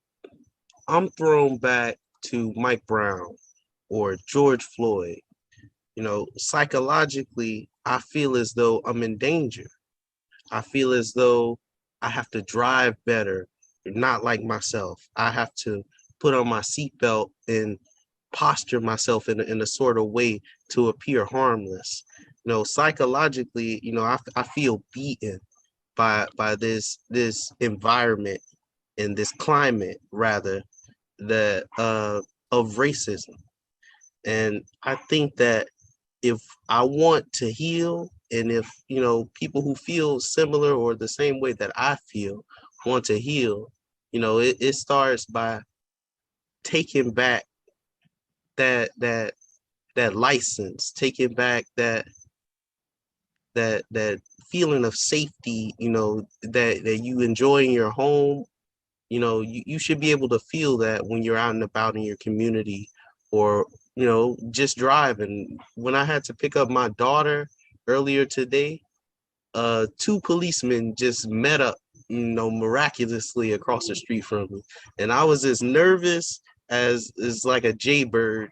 S2: I'm thrown back to Mike Brown or George Floyd. Psychologically, I feel as though I'm in danger. I feel as though I have to drive better, not like myself. I have to put on my seatbelt and posture myself in a sort of way to appear harmless. Psychologically, I feel beaten by this environment and this climate rather that of racism. And I think that if I want to heal, and if people who feel similar or the same way that I feel want to heal, it starts by taking back that license, taking back that feeling of safety, that you enjoy in your home. You should be able to feel that when you're out and about in your community, or just driving. When I had to pick up my daughter earlier today, two policemen just met up, miraculously across the street from me, and I was as nervous as like a jaybird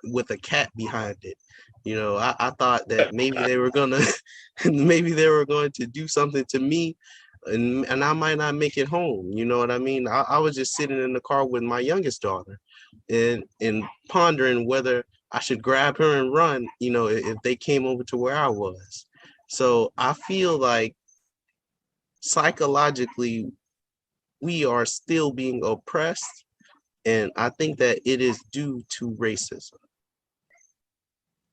S2: with a cat behind it. I thought that maybe they were gonna maybe they were going to do something to me, and I might not make it home. You know what I mean? I was just sitting in the car with my youngest daughter and pondering whether I should grab her and run, if they came over to where I was. So I feel like psychologically we are still being oppressed, and I think that it is due to racism.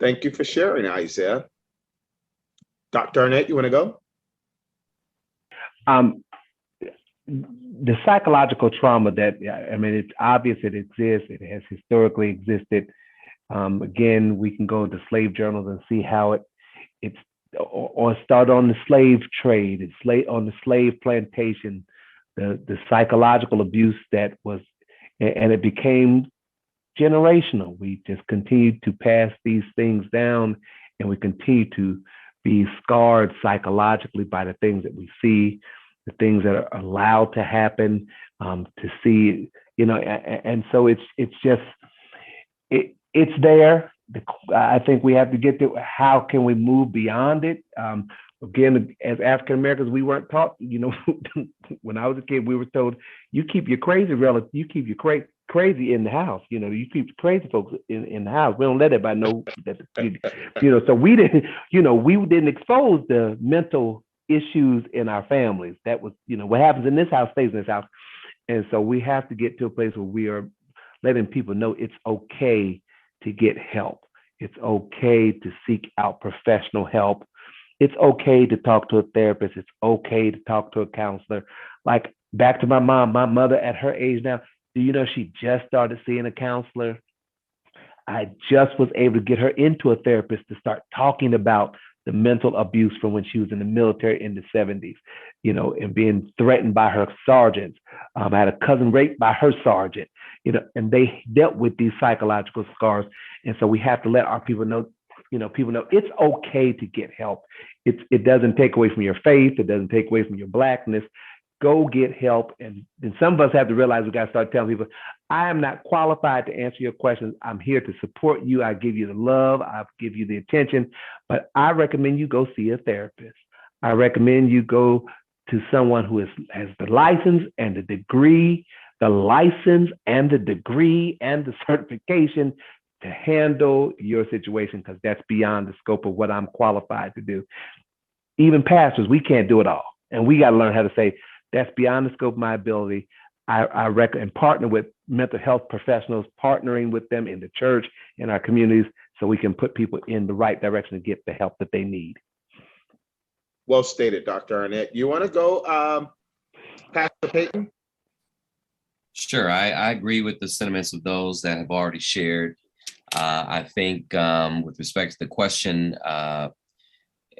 S1: Thank you for sharing, Isaiah. Dr. Arnett, you want to go?
S3: The psychological trauma that, it's obvious it exists. It has historically existed. Again, we can go into slave journals and see how it's or start on the slave trade, on the slave plantation, the psychological abuse that was, and it became generational. We just continued to pass these things down, and we continue to be scarred psychologically by the things that we see, the things that are allowed to happen, to see, and so it's there. I think we have to get to how can we move beyond it. Again, as African Americans, we weren't taught. When I was a kid, we were told you keep your crazy relative, you keep your crazy in the house. You keep crazy folks in the house. We don't let everybody know that. So we didn't. We didn't expose the mental issues in our families. That was, what happens in this house stays in this house. And so we have to get to a place where we are letting people know it's okay to get help. It's okay to seek out professional help. It's okay to talk to a therapist. It's okay to talk to a counselor. Like, back to my mom, my mother at her age now, do you know she just started seeing a counselor? I just was able to get her into a therapist to start talking about the mental abuse from when she was in the military in the 70s, and being threatened by her sergeants. I had a cousin raped by her sergeant, and they dealt with these psychological scars. And so we have to let our people know, it's okay to get help. It doesn't take away from your faith. It doesn't take away from your Blackness. Go get help. And some of us have to realize we got to start telling people, I am not qualified to answer your questions. I'm here to support you. I give you the love. I give you the attention, but I recommend you go see a therapist. I recommend you go to someone who has the license and the degree, and the certification to handle your situation, because that's beyond the scope of what I'm qualified to do. Even pastors, we can't do it all. And we got to learn how to say, that's beyond the scope of my ability. I recommend partner with mental health professionals, partnering with them in the church, in our communities, so we can put people in the right direction to get the help that they need.
S1: Well stated, Dr. Arnett. You want to go, Pastor Peyton?
S4: Sure, I agree with the sentiments of those that have already shared. I think with respect to the question,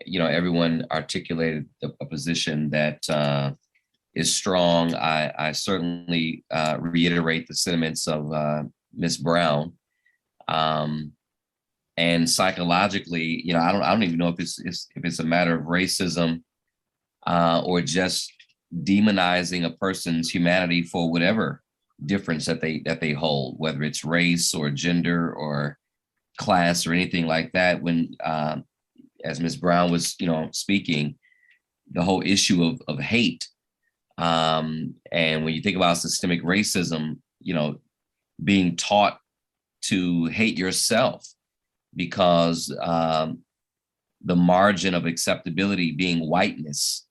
S4: everyone articulated a position that is strong. I certainly reiterate the sentiments of Ms. Brown. And psychologically, I don't even know if it's a matter of racism or just demonizing a person's humanity for whatever difference that they hold, whether it's race or gender or class or anything like that. When as Ms. Brown was speaking, the whole issue of hate, and when you think about systemic racism, being taught to hate yourself because the margin of acceptability being whiteness.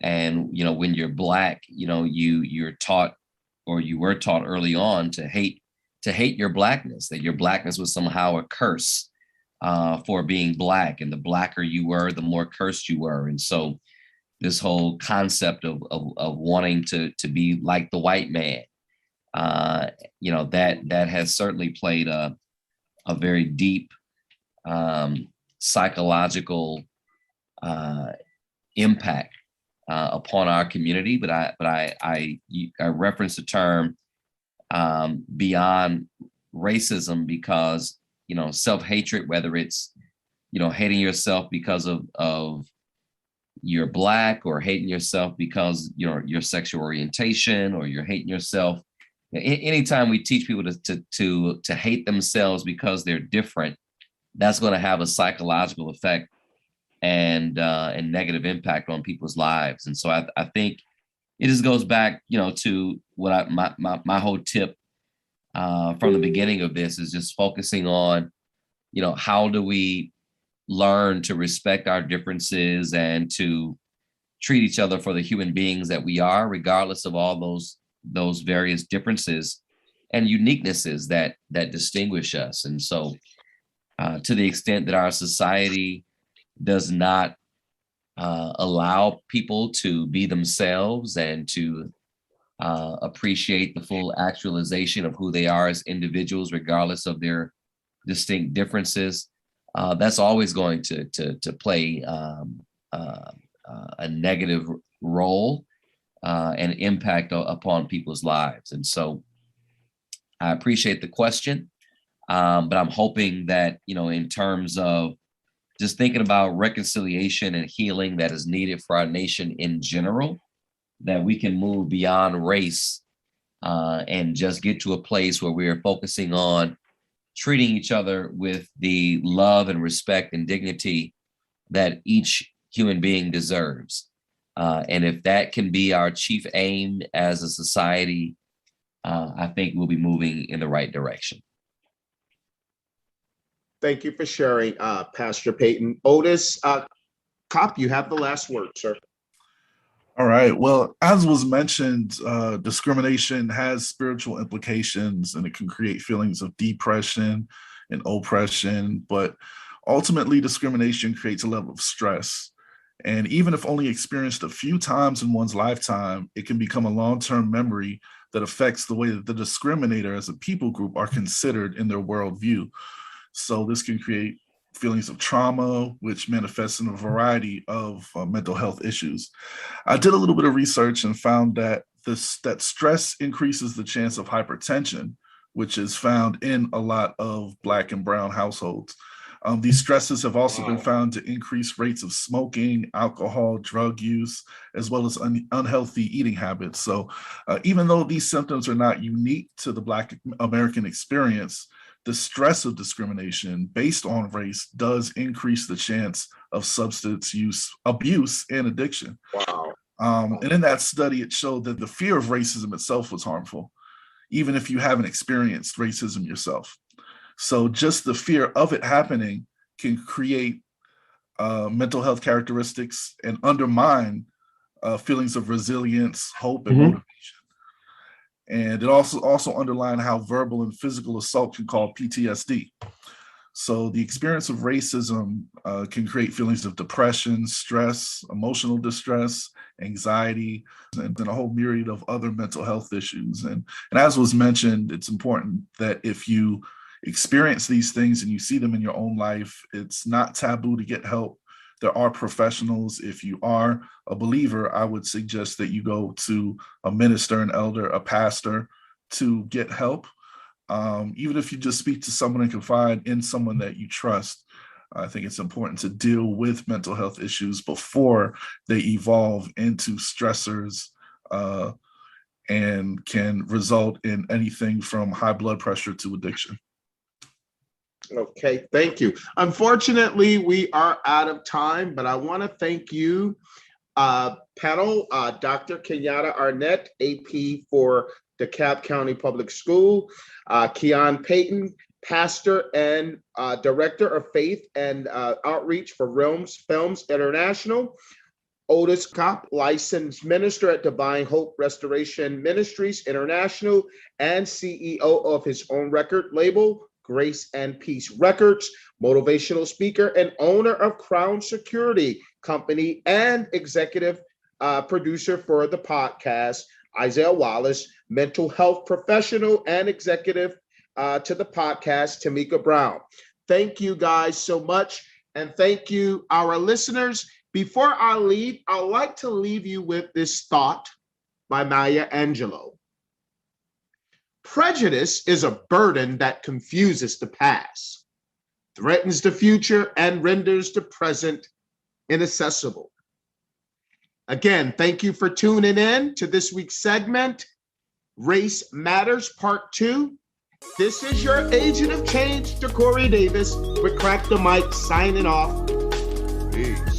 S4: And, when you're Black, you're taught, or you were taught early on to hate your Blackness, that your Blackness was somehow a curse for being Black. And the Blacker you were, the more cursed you were. And so this whole concept of wanting to be like the white man, that has certainly played a very deep psychological impact upon our community. But I reference the term beyond racism because self-hatred, whether it's hating yourself because of you're Black, or hating yourself because your sexual orientation, or you're hating yourself. Anytime we teach people to hate themselves because they're different, that's going to have a psychological effect and negative impact on people's lives. And so I think it just goes back, to what my whole tip from the beginning of this is just focusing on, how do we learn to respect our differences and to treat each other for the human beings that we are, regardless of all those various differences and uniquenesses that distinguish us. And so to the extent that our society does not allow people to be themselves and to appreciate the full actualization of who they are as individuals, regardless of their distinct differences, that's always going to play a negative role and impact upon people's lives. And so I appreciate the question, but I'm hoping that, in terms of just thinking about reconciliation and healing that is needed for our nation in general, that we can move beyond race and just get to a place where we are focusing on treating each other with the love and respect and dignity that each human being deserves. And if that can be our chief aim as a society, I think we'll be moving in the right direction.
S1: Thank you for sharing, Pastor Peyton. Otis, Kopp, you have the last word, sir.
S5: All right. Well, as was mentioned, discrimination has spiritual implications, and it can create feelings of depression and oppression. But ultimately, discrimination creates a level of stress. And even if only experienced a few times in one's lifetime, it can become a long-term memory that affects the way that the discriminator as a people group are considered in their worldview. So this can create feelings of trauma, which manifests in a variety of mental health issues. I did a little bit of research and found that that stress increases the chance of hypertension, which is found in a lot of Black and brown households. These stresses have also been found to increase rates of smoking, alcohol, drug use, as well as unhealthy eating habits. So even though these symptoms are not unique to the Black American experience, the stress of discrimination based on race does increase the chance of substance use, abuse, and addiction.
S1: Wow.
S5: And in that study, it showed that the fear of racism itself was harmful, even if you haven't experienced racism yourself. So just the fear of it happening can create mental health characteristics and undermine feelings of resilience, hope, and motivation. And it also underlined how verbal and physical assault can cause PTSD. So the experience of racism can create feelings of depression, stress, emotional distress, anxiety, and a whole myriad of other mental health issues. And as was mentioned, it's important that if you experience these things and you see them in your own life, it's not taboo to get help. There are professionals. If you are a believer, I would suggest that you go to a minister, an elder, a pastor to get help. Even if you just speak to someone and confide in someone that you trust, I think it's important to deal with mental health issues before they evolve into stressors and can result in anything from high blood pressure to addiction.
S1: Okay, thank you. Unfortunately, we are out of time, but I want to thank you, panel, Dr. Kenyatta Arnett, AP for DeKalb County Public School, Keon Payton, pastor and director of faith and outreach for Realms Films International. Otis Kopp, licensed minister at Divine Hope Restoration Ministries International and CEO of his own record label, Grace and Peace Records, motivational speaker and owner of Crown Security Company and executive producer for the podcast, Isaiah Wallace, mental health professional and executive to the podcast, Tamika Brown. Thank you guys so much. And thank you, our listeners. Before I leave, I'd like to leave you with this thought by Maya Angelou. Prejudice is a burden that confuses the past, threatens the future, and renders the present inaccessible. Again, thank you for tuning in to this week's segment, Race Matters Part 2. This is your agent of change, Corey Davis, with Crack the Mic signing off. Peace.